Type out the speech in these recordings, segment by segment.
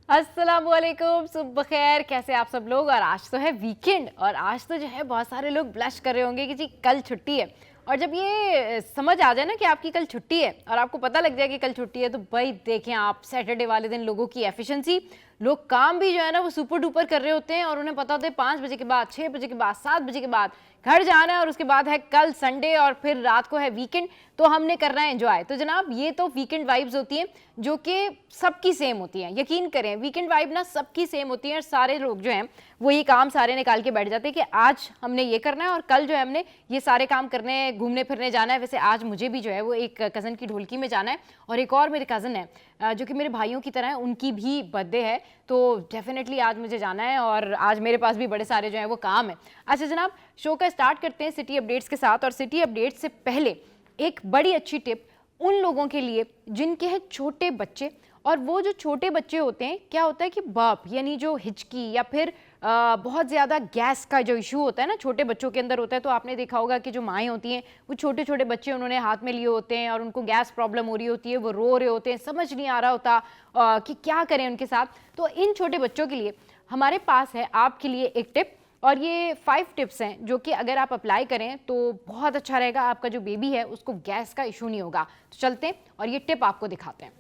अस्सलामुअलैकुम, सुबह खैर। कैसे आप सब लोग। और आज तो है वीकेंड और आज तो जो है बहुत सारे लोग ब्लश कर रहे होंगे कि जी कल छुट्टी है। और जब ये समझ आ जाए ना कि आपकी कल छुट्टी है और आपको पता लग जाए कि कल छुट्टी है, तो भाई देखें आप सैटरडे वाले दिन लोगों की एफिशिएंसी, लोग काम भी जो है ना वो सुपर डुपर कर रहे होते हैं और उन्हें पता होता है 5 बजे के बाद, 6 बजे के बाद, 7 बजे के बाद घर जाना है और उसके बाद है कल संडे और फिर रात को है वीकेंड, तो हमने करना है एंजॉय। तो जनाब ये तो वीकेंड वाइब्स होती हैं जो कि सबकी सेम होती हैं। यकीन करें वीकेंड वाइब ना सबकी सेम होती है और सारे लोग जो हैं वो ये काम सारे निकाल के बैठ जाते हैं कि आज हमने ये करना है और कल जो है हमने ये सारे काम करने, घूमने फिरने जाना है। वैसे आज मुझे भी जो है वो एक कज़न की ढोलकी में जाना है और एक और मेरे कज़न है जो कि मेरे भाइयों की तरह है, उनकी भी बर्थडे है, तो डेफिनेटली आज मुझे जाना है और आज मेरे पास भी बड़े सारे जो हैं वो काम है। अच्छा जनाब, शो का स्टार्ट करते हैं सिटी अपडेट्स के साथ। और सिटी अपडेट्स से पहले एक बड़ी अच्छी टिप उन लोगों के लिए जिनके हैं छोटे बच्चे। और वो जो छोटे बच्चे होते हैं, क्या होता है कि बाप यानी जो हिचकी या फिर बहुत ज़्यादा गैस का जो इशू होता है ना छोटे बच्चों के अंदर होता है, तो आपने देखा होगा कि जो माएँ होती हैं वो छोटे छोटे बच्चे उन्होंने हाथ में लिए होते हैं और उनको गैस प्रॉब्लम हो रही होती है, वो रो रहे होते हैं, समझ नहीं आ रहा होता कि क्या करें उनके साथ। तो इन छोटे बच्चों के लिए हमारे पास है आपके लिए एक टिप, और ये 5 टिप्स हैं जो कि अगर आप अप्लाई करें तो बहुत अच्छा रहेगा। आपका जो बेबी है उसको गैस का इशू नहीं होगा। तो चलते हैं और ये टिप आपको दिखाते हैं।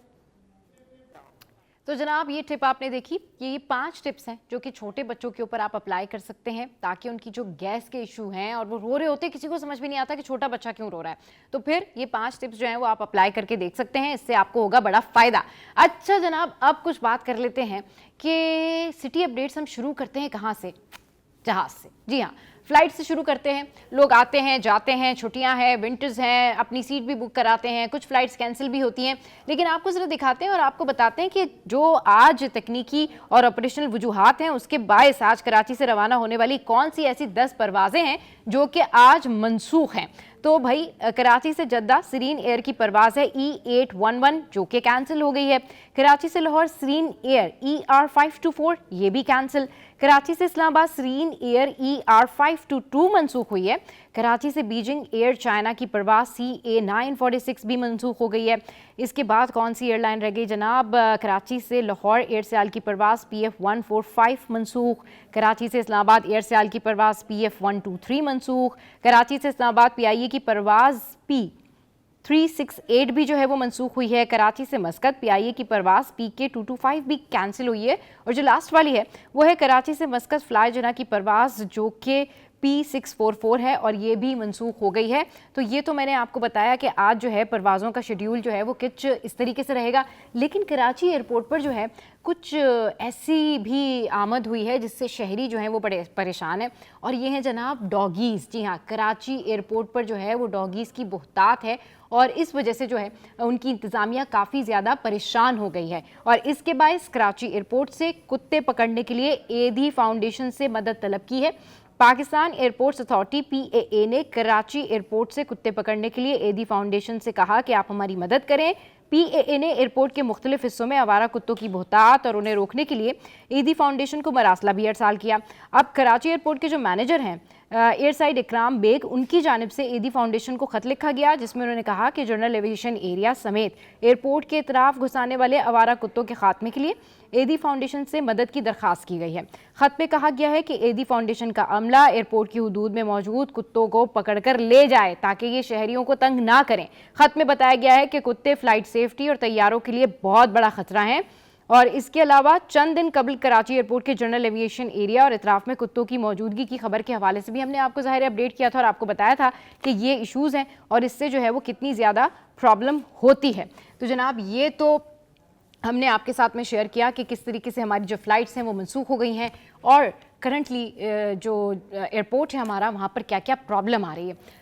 तो जनाब ये टिप आपने देखी, ये 5 टिप्स हैं जो कि छोटे बच्चों के ऊपर आप अप्लाई कर सकते हैं ताकि उनकी जो गैस के इशू हैं और वो रो रहे होते हैं, किसी को समझ में नहीं आता कि छोटा बच्चा क्यों रो रहा है, तो फिर ये 5 टिप्स जो हैं वो आप अप्लाई करके देख सकते हैं, इससे आपको होगा बड़ा फायदा। अच्छा जनाब, अब कुछ बात कर लेते हैं कि सिटी अपडेट्स हम शुरू करते हैं कहाँ से? जहाज से। जी हाँ, फ्लाइट से शुरू करते हैं। लोग आते हैं जाते हैं, छुट्टियां हैं, विंटर्स हैं, अपनी सीट भी बुक कराते हैं, कुछ फ्लाइट्स कैंसिल भी होती हैं, लेकिन आपको ज़रा दिखाते हैं और आपको बताते हैं कि जो आज तकनीकी और ऑपरेशनल वजूहात हैं उसके बायस आज कराची से रवाना होने वाली कौन सी ऐसी 10 परवाज़ें हैं जो कि आज मनसूख हैं। तो भाई कराची से जद्दा सीरीन एयर की परवाज़ है E811 जो कि कैंसिल हो गई है। कराची से लाहौर सीरीन एयर ER524 ये भी कैंसिल। कराची से इस्लामाबाद सीरीन एयर ER522 मनसूख हुई है। कराची से बीजिंग एयर चाइना की परवाज़ CA946 भी मनसूख हो गई है। इसके बाद कौन सी एयरलाइन रह गई जनाब? कराची से लाहौर एयर सियाल की परवाज़ PF145 मनसूख। कराची से इस्लामाबाद एयर सियाल की परवाज़ PF123 मनसूख। कराची से इस्लामाबाद PIE की परवाज़ P368 भी जो है वो मनसूख हुई है। कराची से मस्कत PIE की परवाज़ PK225 भी कैंसिल हुई है। और जो लास्ट वाली है वो है कराची से मस्कत फ्लाई जना की परवाज़ जो कि P644 है और ये भी मनसूख हो गई है। तो ये तो मैंने आपको बताया कि आज जो है परवाज़ों का शेड्यूल जो है वो कुछ इस तरीके से रहेगा, लेकिन कराची एयरपोर्ट पर जो है कुछ ऐसी भी आमद हुई है जिससे शहरी जो हैं वो बड़े परेशान हैं, और ये हैं जनाब डॉगीज़। जी हाँ, कराची एयरपोर्ट पर जो है वो डॉगीज़ की बहुतात है और इस वजह से जो है उनकी इंतज़ामिया काफ़ी ज़्यादा परेशान हो गई है। और इसके बायस कराची एयरपोर्ट से कुत्ते पकड़ने के लिए एदी फाउंडेशन से मदद तलब की है। पाकिस्तान एयरपोर्ट्स अथॉरिटी PAA ने कराची एयरपोर्ट से कुत्ते पकड़ने के लिए एदी फाउंडेशन से कहा कि आप हमारी मदद करें। PAA ने एयरपोर्ट के मुख्तलिफ हिस्सों में आवारा कुत्तों की बहुतात और उन्हें रोकने के लिए एदी फाउंडेशन को मरासला भी अरसाल किया। अब कराची एयरपोर्ट के जो मैनेजर हैं एयर साइड इकराम बेग, उनकी जानिब से एदी फाउंडेशन को ख़त लिखा गया जिसमें उन्होंने कहा कि जनरल एविएशन एरिया समेत एयरपोर्ट के इतराफ घुसाने वाले आवारा कुत्तों के खात्मे के लिए एदी फाउंडेशन से मदद की दरख्वास्त की गई है। ख़त में कहा गया है कि एदी फाउंडेशन का अमला एयरपोर्ट की हदूद में मौजूद कुत्तों को पकड़कर ले जाए ताकि ये शहरियों को तंग ना करें। ख़त में बताया गया है कि कुत्ते फ्लाइट सेफ्टी और तैयारों के लिए बहुत बड़ा खतरा हैं और इसके अलावा चंद दिन कबल कराची एयरपोर्ट के जनरल एविएशन एरिया और इतराफ में कुत्तों की मौजूदगी की खबर के हवाले से भी हमने आपको ज़ाहिर अपडेट किया था और आपको बताया था कि ये इशूज़ हैं और इससे जो है वो कितनी ज़्यादा प्रॉब्लम होती है। तो जनाब ये तो हमने आपके साथ में शेयर किया कि किस तरीके से हमारी जो फ़्लाइट्स हैं वो मनसूख हो गई हैं और करंटली जो एयरपोर्ट है हमारा वहाँ पर क्या क्या प्रॉब्लम आ रही है।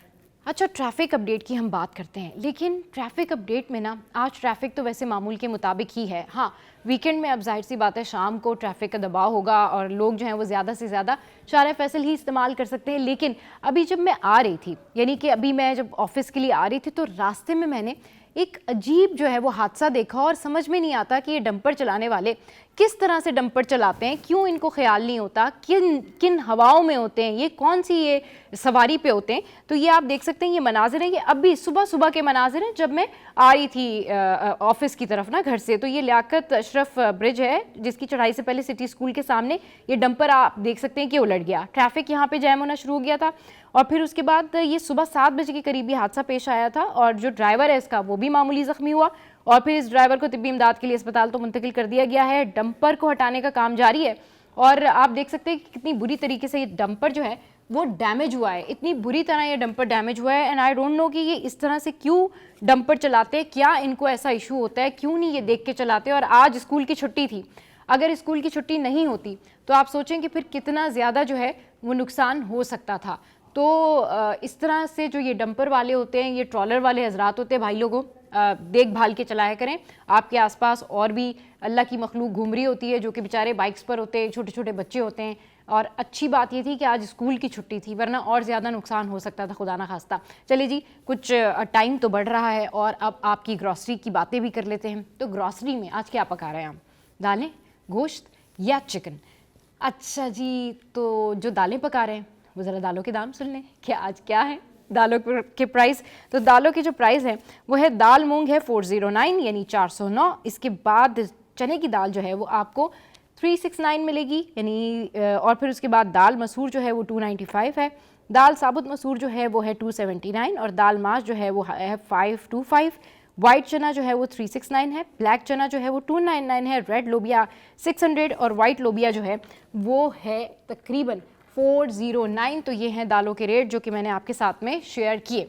अच्छा, ट्रैफ़िक अपडेट की हम बात करते हैं, लेकिन ट्रैफ़िक अपडेट में ना आज ट्रैफ़िक तो वैसे मामूल के मुताबिक ही है। हाँ, वीकेंड में अब जाहिर सी बात है शाम को ट्रैफ़िक का दबाव होगा और लोग जो हैं वो ज़्यादा से ज़्यादा शारा फैसल ही इस्तेमाल कर सकते हैं। लेकिन अभी जब मैं आ रही थी, यानी कि अभी मैं जब ऑफिस के लिए आ रही थी, तो रास्ते में मैंने एक अजीब जो है वो हादसा देखा और समझ में नहीं आता कि ये डंपर चलाने वाले किस तरह से डंपर चलाते हैं, क्यों इनको ख्याल नहीं होता, किन किन हवाओं में होते हैं, ये कौन सी ये सवारी पे होते हैं। तो ये आप देख सकते हैं, ये मनाजिर हैं, ये अभी सुबह सुबह के मनाजिर हैं जब मैं आ रही थी ऑफिस की तरफ ना घर से। तो ये लियाकत अशरफ ब्रिज है जिसकी चढ़ाई से पहले सिटी स्कूल के सामने ये डंपर आप देख सकते हैं कि उलट गया। ट्रैफिक यहाँ पे जैम होना शुरू हो गया था और फिर उसके बाद ये सुबह 7 बजे के करीब ये हादसा पेश आया था और जो ड्राइवर है इसका वो भी मामूली जख्मी हुआ और फिर इस ड्राइवर को तिब्बी इमदाद के लिए अस्पताल तो मुंतकिल कर दिया गया है। डंपर को हटाने का काम जारी है और आप देख सकते हैं कि कितनी बुरी तरीके से ये डंपर जो है वो डैमेज हुआ है, इतनी बुरी तरह ये डंपर डैमेज हुआ है। एंड आई डोंट नो कि ये इस तरह से क्यों डंपर चलाते हैं, क्या इनको ऐसा इशू होता है, क्यों नहीं ये देख के चलाते। और आज स्कूल की छुट्टी थी, अगर स्कूल की छुट्टी नहीं होती तो आप सोचें कि फिर कितना ज़्यादा जो है वो नुकसान हो सकता था। तो इस तरह से जो ये डंपर वाले होते हैं, ये ट्रॉलर वाले हजरात होते हैं, भाई लोगों देखभाल के चलाया करें। आपके आसपास और भी अल्लाह की मखलूक घूम रही होती है जो कि बेचारे बाइक्स पर होते हैं, छोटे छोटे बच्चे होते हैं। और अच्छी बात ये थी कि आज स्कूल की छुट्टी थी, वरना और ज़्यादा नुकसान हो सकता था, खुदा ना खास्ता। चलिए जी, कुछ टाइम तो बढ़ रहा है और अब आपकी ग्रॉसरी की बातें भी कर लेते हैं। तो ग्रॉसरी में आज क्या पका रहे हैं हम, दालें, गोश्त या चिकन? अच्छा जी, तो जो दालें पका रहे हैं वो ज़रा दालों के दाम सुन लें कि आज क्या है दालों के प्राइस। तो दालों की जो प्राइस है वो है, दाल मूंग है 409 यानी 409। इसके बाद चने की दाल जो है वो आपको 369 मिलेगी यानी, और फिर उसके बाद दाल मसूर जो है वो 295 है, दाल साबुत मसूर जो है वो है 279 और दाल माश जो है वो है 525। वाइट चना जो है वो 369 है, ब्लैक चना जो है वो 299 है, रेड लोबिया 600 और वाइट लोबिया जो है वो है तकरीबन 409। तो ये हैं दालों के रेट जो कि मैंने आपके साथ में शेयर किए।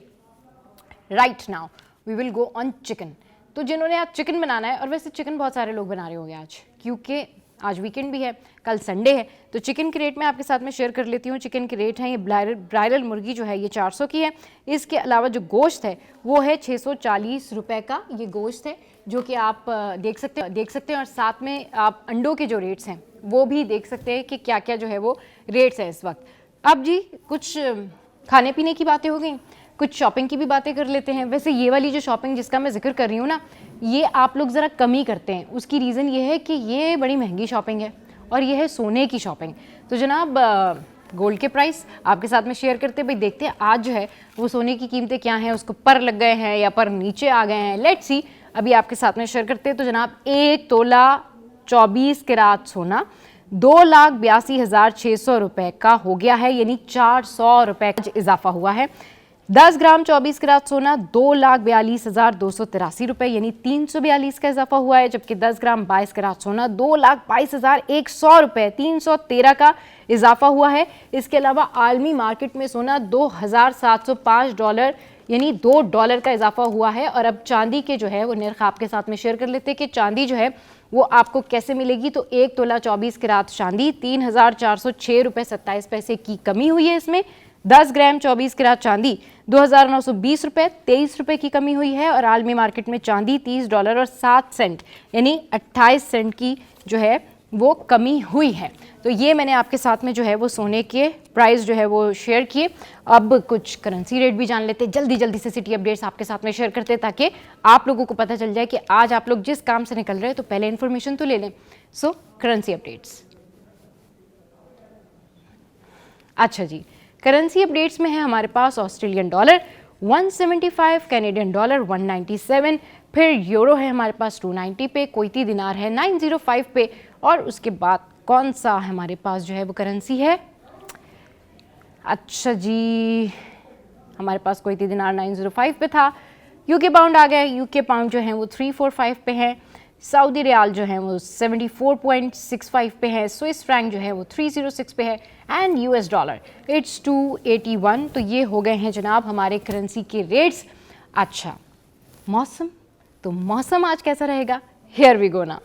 Right now we will go on chicken. तो जिन्होंने आज चिकन बनाना है, और वैसे चिकन बहुत सारे लोग बना रहे होंगे आज क्योंकि आज वीकेंड भी है, कल संडे है, तो चिकन के रेट मैं आपके साथ में शेयर कर लेती हूँ। चिकन के रेट हैं, ये ब्रायलर मुर्गी जो है ये 400 की है। इसके अलावा जो गोश्त है वो है 640 रुपये का ये गोश्त है जो कि आप देख सकते हैं और साथ में आप अंडों के जो रेट्स हैं वो भी देख सकते हैं कि क्या क्या जो है वो रेट्स हैं इस वक्त। अब जी कुछ खाने पीने की बातें हो गई, कुछ शॉपिंग की भी बातें कर लेते हैं। वैसे ये वाली जो शॉपिंग जिसका मैं जिक्र कर रही हूँ ना, ये आप लोग ज़रा कम ही करते हैं। उसकी रीज़न ये है कि ये बड़ी महंगी शॉपिंग है और ये है सोने की शॉपिंग। तो जनाब गोल्ड के प्राइस आपके साथ में शेयर करते हैं। भाई देखते हैं आज जो है वो सोने की कीमतें क्या हैं, उसको पर लग गए हैं या पर नीचे आ गए हैं, लेट्स सी। अभी आपके साथ में शेयर करते हैं। तो जनाब 1 तोला 24 कैरात सोना 2,82,600 रुपये का हो गया है, यानी 400 रुपये का इजाफा हुआ है। 10 ग्राम 24 कैरात सोना 2,42,283 रुपये यानी 342 का इजाफा हुआ है, जबकि 10 ग्राम 22 कैरात सोना 2,22,100 रुपये 313 का इजाफा हुआ है। इसके अलावा आलमी मार्केट में सोना $2,705 यानी $2 का इजाफा हुआ है। और अब चांदी के जो है वो नर्ख आपके साथ में शेयर कर लेते हैं कि चांदी जो है वो आपको कैसे मिलेगी। तो 1 तोला 24 कैरात चांदी 3,406 रुपये 27 पैसे की कमी हुई है इसमें। 10 ग्राम 24 कैरात चांदी 2,920 रुपये 23 रुपये की कमी हुई है। और आलमी मार्केट में चांदी $30.07 यानी 28 सेंट की जो है वो कमी हुई है। तो ये मैंने आपके साथ में जो है वो सोने के प्राइस जो है वो शेयर किए। अब कुछ करेंसी रेट भी जान लेते हैं, जल्दी जल्दी से सिटी अपडेट्स आपके साथ में शेयर करते हैं ताकि आप लोगों को पता चल जाए कि आज आप लोग जिस काम से निकल रहे हैं तो पहले इन्फॉर्मेशन तो ले लें। सो करेंसी अपडेट्स। अच्छा जी, करेंसी अपडेट्स में है हमारे पास ऑस्ट्रेलियन डॉलर 175, कैनेडियन डॉलर 197, फिर यूरो है हमारे पास 290 पे, कुवैती दिनार है 905 पे, और उसके बाद कौन सा हमारे पास जो है वो करेंसी है। अच्छा जी, हमारे पास कुवैती दिनार 905 पे था। यूके पाउंड आ गया, यूके पाउंड जो है वो 345 पे है। सऊदी रियाल जो है वो 74.65 पे है। स्विस फ्रैंक जो है वो 306 पे है। And US dollar it's 281। तो ये हो गए हैं जनाब हमारे करेंसी के रेट्स। अच्छा, मौसम, तो मौसम आज कैसा रहेगा, हियर वी गो ना।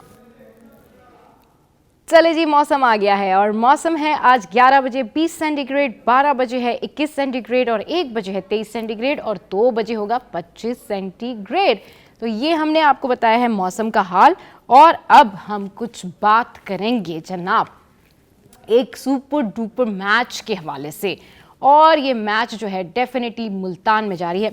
चले जी, मौसम आ गया है और मौसम है आज 11 बजे 20 सेंटीग्रेड, 12 बजे है 21 सेंटीग्रेड और 1 बजे है 23 सेंटीग्रेड और 2 बजे होगा 25 सेंटीग्रेड। तो ये हमने आपको बताया है मौसम का हाल। और अब हम कुछ बात करेंगे जनाब एक सुपर डुपर मैच के हवाले से, और ये मैच जो है डेफिनेटली मुल्तान में जारी है।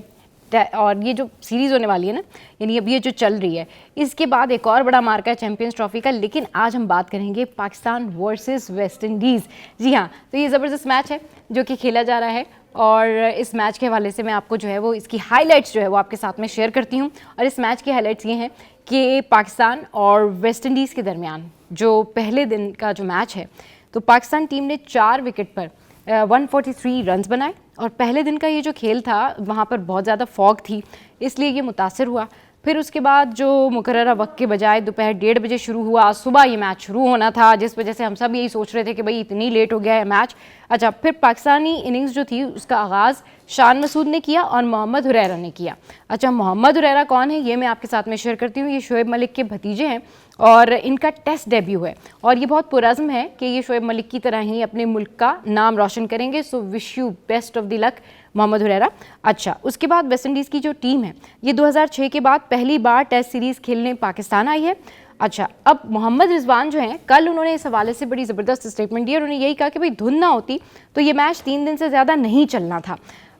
और ये जो सीरीज़ होने वाली है ना, यानी अब ये जो चल रही है, इसके बाद एक और बड़ा मार्का है चैंपियंस ट्रॉफी का। लेकिन आज हम बात करेंगे पाकिस्तान वर्सेस वेस्ट इंडीज़। जी हाँ, तो ये ज़बरदस्त मैच है जो कि खेला जा रहा है, और इस मैच के हवाले से मैं आपको जो है वो इसकी हाइलाइट्स जो है वो आपके साथ में शेयर करती हूँ। और इस मैच की हाइलाइट्स ये हैं कि पाकिस्तान और वेस्ट इंडीज़ के दरमियान जो पहले दिन का जो मैच है, तो पाकिस्तान टीम ने 4 विकेट पर 143 रन्स बनाए। और पहले दिन का ये जो खेल था वहाँ पर बहुत ज़्यादा फॉग थी, इसलिए ये मुतासिर हुआ। फिर उसके बाद जो मुकर्ररा वक्त के बजाय दोपहर 1:30 बजे शुरू हुआ, सुबह ये मैच शुरू होना था, जिस वजह से हम सब यही सोच रहे थे कि भाई इतनी लेट हो गया है मैच। अच्छा, फिर पाकिस्तानी इनिंग्स जो थी उसका आगाज़ शान मसूद ने किया और मोहम्मद हुरैरा ने किया। अच्छा, मोहम्मद हुरैरा कौन है ये मैं आपके साथ में शेयर करती हूँ। ये शोएब मलिक के भतीजे हैं और इनका टेस्ट डेब्यू है, और ये बहुत पुरज़्म है कि ये शोएब मलिक की तरह ही अपने मुल्क का नाम रोशन करेंगे। So wish you best of the luck Mohammad Huraira. अच्छा, उसके बाद वेस्ट इंडीज़ की जो टीम है ये 2006 के बाद पहली बार टेस्ट सीरीज़ खेलने पाकिस्तान आई है। अच्छा, अब मोहम्मद रिजवान जो हैं, कल उन्होंने इस हवाले से बड़ी ज़बरदस्त स्टेटमेंट दी और उन्होंने यही कहा कि भाई धुंध ना होती तो ये मैच 3 दिन से ज़्यादा नहीं चलना था।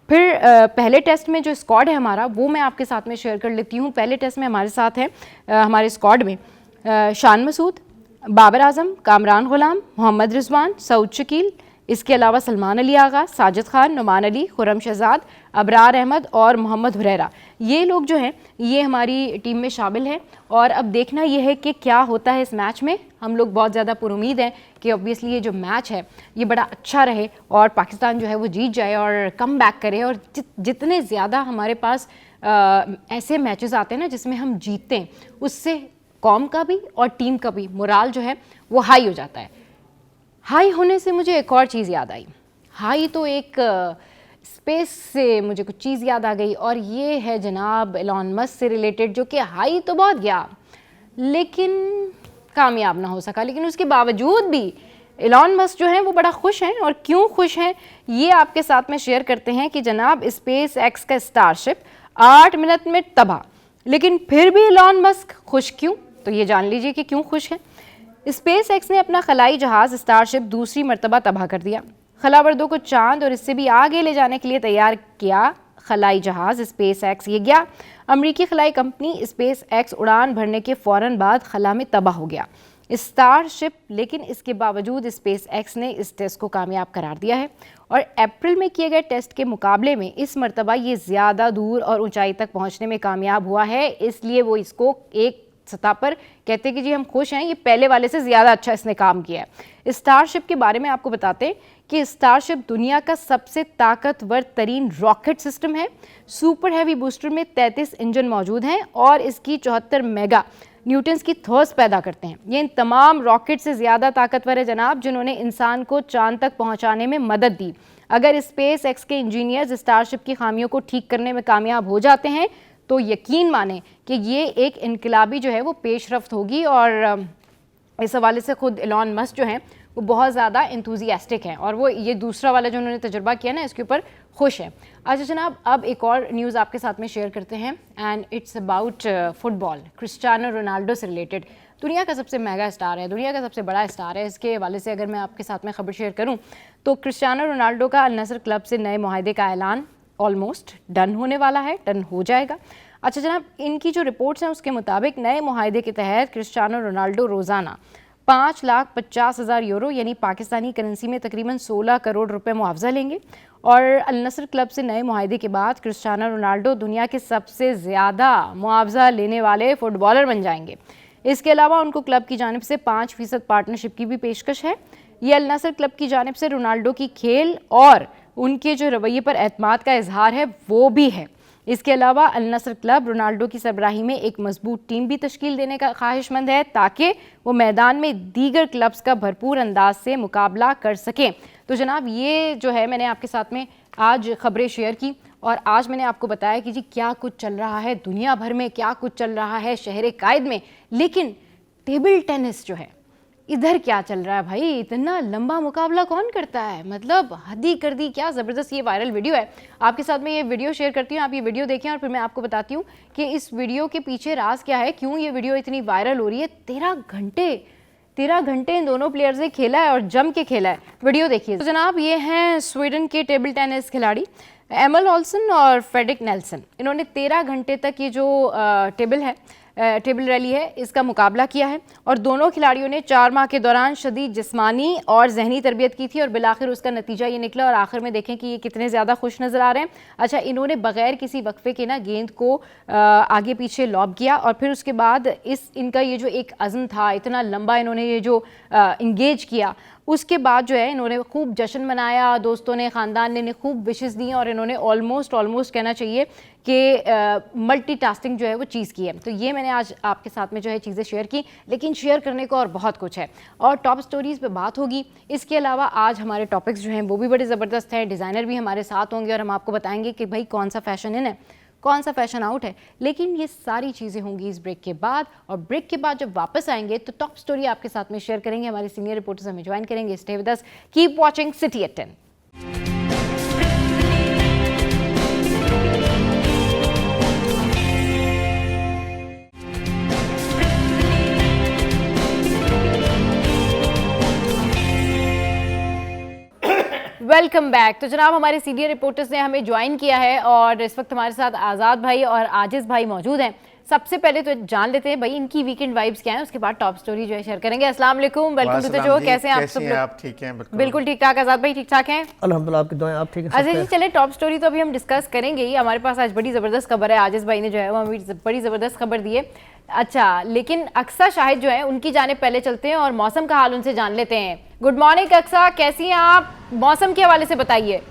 फिर पहले टेस्ट में जो स्क्वाड है हमारा वो मैं आपके साथ में शेयर कर लेती हूँ। पहले टेस्ट में हमारे साथ है हमारे स्क्वाड में शान मसूद, बाबर आजम, कामरान गुलाम, मोहम्मद रिजवान, सऊद शकील, इसके अलावा सलमान अली आगा, साजिद खान, नुमान अली, खुरम शहजाद, अबरार अहमद और मोहम्मद हुरैरा। ये लोग जो हैं ये हमारी टीम में शामिल हैं। और अब देखना ये है कि क्या होता है इस मैच में। हम लोग बहुत ज़्यादा पुरुमीद हैं कि ऑब्वियसली ये जो मैच है ये बड़ा अच्छा रहे और पाकिस्तान जो है वो जीत जाए और कम बैक करे। और जितने ज़्यादा हमारे पास ऐसे मैचेस आते हैं ना जिसमें हम जीतते हैं, उससे कौम का भी और टीम का भी मोराल जो है वो हाई हो जाता है। हाई होने से मुझे एक और चीज़ याद आई। हाई तो एक स्पेस से मुझे कुछ चीज़ याद आ गई, और ये है जनाब एलॉन मस्क से रिलेटेड, जो कि हाई तो बहुत गया लेकिन कामयाब ना हो सका। लेकिन उसके बावजूद भी एलॉन मस्क जो हैं वो बड़ा खुश हैं, और क्यों खुश हैं ये आपके साथ में शेयर करते हैं कि जनाब स्पेस एक्स का स्टारशिप 8 मिनट में तबाह, लेकिन फिर भी एलॉन मस्क खुश क्यों, तो ये जान लीजिए कि क्यों खुश हैं। स्पेस एक्स ने अपना खलाई जहाज़ स्टारशिप दूसरी मरतबा तबाह कर दिया। खलावर्दों को चांद और इससे भी आगे ले जाने के लिए तैयार किया खलाई जहाज़ स्पेस एक्स ये गया। अमरीकी खलाई कंपनी स्पेस एक्स उड़ान भरने के फ़ौरन बाद खला में तबाह हो गया स्टारशिप, लेकिन इसके बावजूद स्पेस एक्स ने इस टेस्ट को कामयाब करार दिया है। और अप्रैल में किए गए टेस्ट के मुकाबले में इस मरतबा ये ज़्यादा दूर और ऊंचाई तक पहुंचने में कामयाब हुआ है, इसलिए वो इसको एक सतह पर कहते हैं कि जी हम खुश हैं, ये पहले वाले से ज़्यादा अच्छा इसने काम किया है। स्टारशिप के बारे में आपको बताते हैं कि स्टारशिप दुनिया का सबसे ताकतवर तरीन रॉकेट सिस्टम है। सुपर हैवी बूस्टर में 33 इंजन मौजूद हैं और इसकी 74 मेगा न्यूटन्स की थर्स पैदा करते हैं। ये इन तमाम रॉकेट से ज़्यादा ताकतवर है जनाब, जिन्होंने इंसान को चांद तक पहुंचाने में मदद दी। अगर स्पेस एक्स के इंजीनियर्स स्टारशिप की खामियों को ठीक करने में कामयाब हो जाते हैं तो यकीन माने कि ये एक इनकलाबी जो है वो पेशरफ्त होगी। और इस हवाले से खुद एलॉन मस्क जो हैं वो बहुत ज़्यादा इंथुजियास्टिक हैं, और वो ये दूसरा वाला जो उन्होंने तजुर्बा किया ना इसके ऊपर खुश हैं। अच्छा जनाब, अब एक और न्यूज़ आपके साथ में शेयर करते हैं, and it's about football. Cristiano Ronaldo से रिलेटेड। दुनिया का सबसे मेगा स्टार है, दुनिया का सबसे बड़ा स्टार है। इसके हवाले से अगर मैं आपके साथ में खबर शेयर करूँ तो क्रिस्टियानो रोनाल्डो का अल नसर क्लब से नए मुआहदे का ऐलान ऑलमोस्ट डन होने वाला है, डन हो जाएगा। अच्छा जनाब, इनकी जो रिपोर्ट्स हैं उसके मुताबिक नए मुआहदे के तहत क्रिस्टियानो रोनाल्डो रोज़ाना 5,50,000 यूरो यानी पाकिस्तानी करेंसी में तकरीबन 16 करोड़ रुपए मुआवजा लेंगे। और अल नसर क्लब से नए मुआहदे के बाद क्रिस्टियानो रोनाल्डो दुनिया के सबसे ज़्यादा मुआवजा लेने वाले फुटबॉलर बन जाएंगे। इसके अलावा उनको क्लब की जानिब से 5% पार्टनरशिप की भी पेशकश है। ये अल नसर क्लब की जानिब से रोनाल्डो की खेल और उनके जो रवैये पर एतमाद का इजहार है वो भी है। इसके अलावा अल नसर क्लब रोनाल्डो की सरबराही में एक मजबूत टीम भी तश्कील देने का ख्वाहिशमंद है ताकि वो मैदान में दीगर क्लब्स का भरपूर अंदाज से मुकाबला कर सकें। तो जनाब ये जो है मैंने आपके साथ में आज खबरें शेयर की, और आज मैंने आपको बताया कि जी क्या कुछ चल रहा है दुनिया भर में, क्या कुछ चल रहा है शहर कायद में। लेकिन टेबल टेनिस जो है इधर क्या चल रहा है भाई, इतना लंबा मुकाबला कौन करता है, मतलब हद ही कर दी। क्या ज़बरदस्त ये वायरल वीडियो है, आपके साथ में ये वीडियो शेयर करती हूँ, आप ये वीडियो देखें और फिर मैं आपको बताती हूँ कि इस वीडियो के पीछे राज क्या है, क्यों ये वीडियो इतनी वायरल हो रही है। 13 घंटे इन दोनों प्लेयर्स ने खेला है और जम के खेला है। वीडियो देखिए। तो जनाब ये हैं स्वीडन के टेबल टेनिस खिलाड़ी एमल ऑल्सन और फ्रेडरिक नेल्सन, इन्होंने 13 घंटे तक ये जो टेबल रैली है इसका मुकाबला किया है और दोनों खिलाड़ियों ने 4 माह के दौरान शदीद जिस्मानी और जहनी तरबियत की थी और बिलाखिर उसका नतीजा ये निकला। और आखिर में देखें कि ये कितने ज़्यादा खुश नज़र आ रहे हैं। अच्छा, इन्होंने बगैर किसी वक्फे के ना गेंद को आगे पीछे लॉब किया और फिर उसके बाद इनका ये जो एक अज़्म था, इतना लंबा इन्होंने ये जो इंगेज किया, उसके बाद जो है इन्होंने खूब जश्न मनाया, दोस्तों ने, ख़ानदान ने खूब विशेस दी और इन्होंने ऑलमोस्ट कहना चाहिए कि मल्टीटास्किंग जो है वो चीज़ की है। तो ये मैंने आज आपके साथ में जो है चीज़ें शेयर की, लेकिन शेयर करने को और बहुत कुछ है और टॉप स्टोरीज़ पे बात होगी। इसके अलावा आज हमारे टॉपिक्स जो हैं वो भी बड़े ज़बरदस्त हैं, डिज़ाइनर भी हमारे साथ होंगे और हम आपको बताएंगे कि भाई कौन सा फैशन इन है, कौन सा फैशन आउट है। लेकिन ये सारी चीज़ें होंगी इस ब्रेक के बाद, और ब्रेक के बाद जब वापस आएंगे तो टॉप स्टोरी आपके साथ में शेयर करेंगे, हमारे सीनियर रिपोर्टर्स हमें ज्वाइन करेंगे। Stay with us, keep watching City at 10। Welcome back. तो जनाब हमारे सीनियर रिपोर्टर्स ने हमें ज्वाइन किया है और इस वक्त हमारे साथ आज़ाद भाई और आजिज़ भाई मौजूद हैं। सबसे पहले तो जान लेते हैं भाई इनकी वीकेंड वाइब्स क्या हैं, उसके बाद टॉप स्टोरी जो है शेयर करेंगे। अस्सलाम वालेकुम, वेलकम टू द शो। कैसे हैं आप सब लोग? आप ठीक हैं? बिल्कुल ठीक ठाक। आज़ाद भाई ठीक ठाक हैं? अल्हम्दुलिल्लाह, आपकी दुआएं। आप ठीक हैं? अच्छा जी, चले टॉप स्टोरी तो अभी हम डिस्कस करेंगे ही। हमारे पास आज बड़ी ज़बरदस्त खबर है, आजिज़ भाई ने जो है वो हमें बड़ी ज़बरदस्त खबर दी है। अच्छा, लेकिन अक्सा शाहिद जो है उनकी जाने पहले चलते हैं और मौसम का हाल उनसे जान लेते हैं। गुड मॉर्निंग अक्सा, कैसी हैं आप? मौसम के हवाले से बताइए।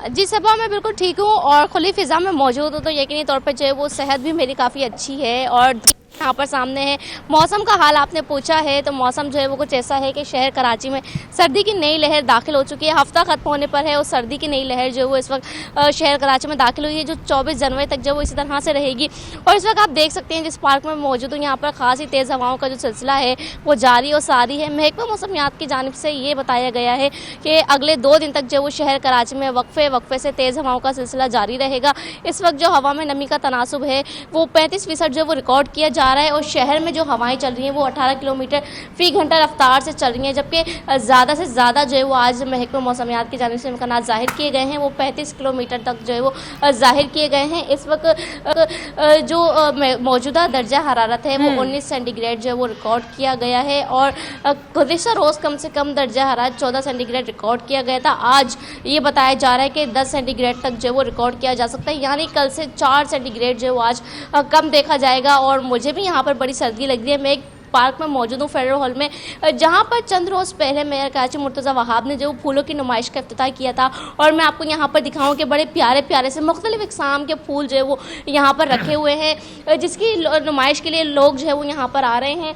जी सबा, मैं बिल्कुल ठीक हूँ और खुली फिज़ा में मौजूद हूँ, तो यकीनी तौर पर जो है वो सेहत भी मेरी काफ़ी अच्छी है। और यहाँ पर सामने है मौसम का हाल, आपने पूछा है तो मौसम जो है वो कुछ ऐसा है कि शहर कराची में सर्दी की नई लहर दाखिल हो चुकी है। हफ्ता ख़त्म होने पर है और सर्दी की नई लहर जो है वो इस वक्त शहर कराची में दाखिल हुई है, जो 24 जनवरी तक जो वो इसी तरह से रहेगी। और इस वक्त आप देख सकते हैं जिस पार्क में मौजूद हूँ, यहाँ पर खास ही तेज़ हवाओं का जो सिलसिला है वो जारी और सारी है। महकमा मौसमियात की जानिब से ये बताया गया है कि अगले 2 दिन तक जो वो शहर कराची में वक्फे से तेज़ हवाओं का सिलसिला जारी रहेगा। इस वक्त जो हवा में नमी का तनासुब है वो 35% जो वो रिकॉर्ड किया जा रहा है और शहर में जो हवाएं चल रही हैं वो 18 किलोमीटर फ़ी घंटा रफ्तार से चल रही हैं, जबकि ज़्यादा से ज़्यादा जो है वो आज महकमा मौसमियात की जानिब से इम्कानात ज़ाहिर किए गए हैं वो 35 किलोमीटर तक जो है वो ज़ाहिर किए गए हैं। इस वक्त जो मौजूदा दर्जा हरारत है वो 19 सेंटीग्रेड जो है वो रिकॉर्ड किया गया है और गुज़िश्ता रोज़ कम से कम दर्जा हरारत 14 सेंटीग्रेड रिकॉर्ड किया गया था। आज ये बताया जा रहा है कि 10 सेंटीग्रेड तक जो है वो रिकॉर्ड किया जा सकता है, यानी कल से 4 सेंटीग्रेड जो है वो आज कम देखा जाएगा। और मुझे भी यहाँ पर बड़ी सर्दी लग रही है। मैं एक पार्क में मौजूद हूँ, फेडरल हॉल में, जहाँ पर चंद रोज़ पहले मेयर कराची मुर्तज़ा वहाब ने जो फूलों की नुमाइश का इफ्तिताह किया था। और मैं आपको यहाँ पर दिखाऊँ कि बड़े प्यारे प्यारे से मुख्तलिफ़ इक़साम के फूल जो है वो यहाँ पर रखे हुए हैं, जिसकी नुमाइश के लिए लोग जो है वो यहाँ पर आ रहे हैं।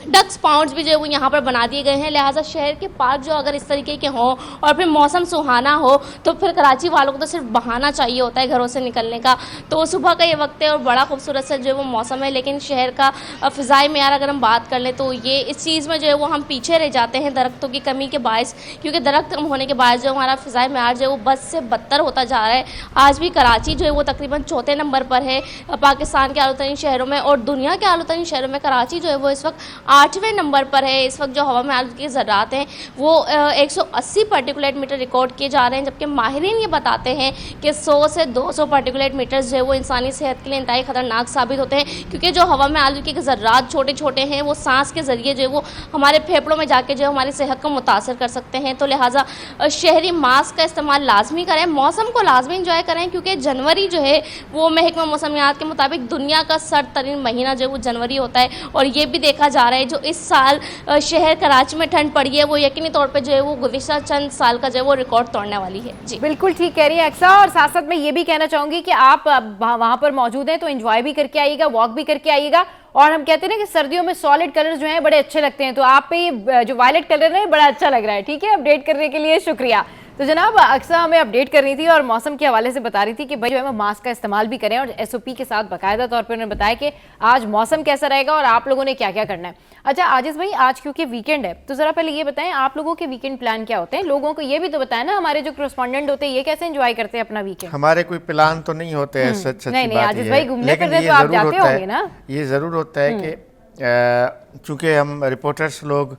डक्स पाउंड्स भी जो है वो यहाँ पर बना दिए गए हैं, लिहाजा शहर के पार्क जो अगर इस तरीके के हों और फिर मौसम सुहाना हो तो फिर कराची वालों को तो सिर्फ बहाना चाहिए होता है घरों से निकलने का। तो सुबह का ये वक्त है और बड़ा खूबसूरत सा जो है वो मौसम है, लेकिन शहर का फ़िज़ाई मेयार अगर हम बात कर लें तो ये इस चीज़ में जो है वो हम पीछे रह जाते हैं दरख्तों की कमी के बायस, क्योंकि दरख्त कम होने के बायस जो हमारा फ़िज़ाई मेयार जो है वो बद से बदतर होता जा रहा है। आज भी कराची जो है वो तकरीबन 4थे नंबर पर है पाकिस्तान के आलूतरीन शहरों में, और दुनिया के आलूतरीन शहरों में कराची जो है वो इस वक्त 8वें नंबर पर है। इस वक्त जो हवा में आलूदगी के ज़र्रात हैं वो 180 पार्टिकुलेट मीटर रिकॉर्ड किए जा रहे हैं, जबकि माहिरीन ये बताते हैं कि 100 से 200 पार्टिकुलेट मीटर जो है वो इंसानी सेहत के लिए इंतहाई ख़तरनाक साबित होते हैं, क्योंकि जो हवा में आलूदगी के ज़र्रात छोटे छोटे हैं वो सांस के ज़रिए जो है वो हमारे फेफड़ों में जाके जो है हमारी सेहत को मुतासर कर सकते हैं। तो लिहाजा शहरी मास्क का इस्तेमाल लाजमी करें, मौसम को लाजमी इंजॉय करें, क्योंकि जनवरी जो है वो महकमा मौसमियात के मुताबिक दुनिया का सर्द तरीन महीना जो है वो जनवरी होता है। और ये भी देखा जा रहा है जो इस साल शहर कराची में ठंड पड़ी है वो यकीनी तौर पे जो है वो गुज़िश्ता चंद साल का जो है वो रिकॉर्ड तोड़ने वाली है। जी बिल्कुल ठीक कह रही है अक्सा, और साथ साथ मैं ये भी कहना चाहूँगी कि आप वहाँ पर मौजूद हैं तो एंजॉय भी करके आइएगा, वॉक भी करके आइएगा। और हम कहते हैं ना कि सर्दियों में सॉलिड कलर्स जो हैं बड़े अच्छे लगते हैं, तो आप पे ये जो वायलेट कलर है बड़ा अच्छा लग रहा है। ठीक है, अपडेट करने के लिए शुक्रिया। तो जनाब अक्सा हमें अपडेट कर रही थी और मौसम के हवाले से बता रही थी कि भाई जो है वो मास्क का इस्तेमाल भी करें और SOP के साथ बाकायदा तौर पर उन्होंने बताया कि आज मौसम कैसा रहेगा और आप लोगों ने क्या क्या करना है। अच्छा आजिज़ भाई, आज क्योंकि वीकेंड है तो ज़रा पहले ये बताएं आप लोगों के वीकेंड प्लान क्या होते हैं? लोगों को ये भी तो बताएं ना, हमारे जो कॉरेस्पॉन्डेंट होते हैं ये कैसे एंजॉय करते हैं अपना वीकेंड? हमारे कोई प्लान तो नहीं होते हैं, सच नहीं आजिज़ भाई, घूमने फिरने तो आप जाते होंगे ना। ये ज़रूर होता है कि चूँकि हम रिपोर्टर्स लोग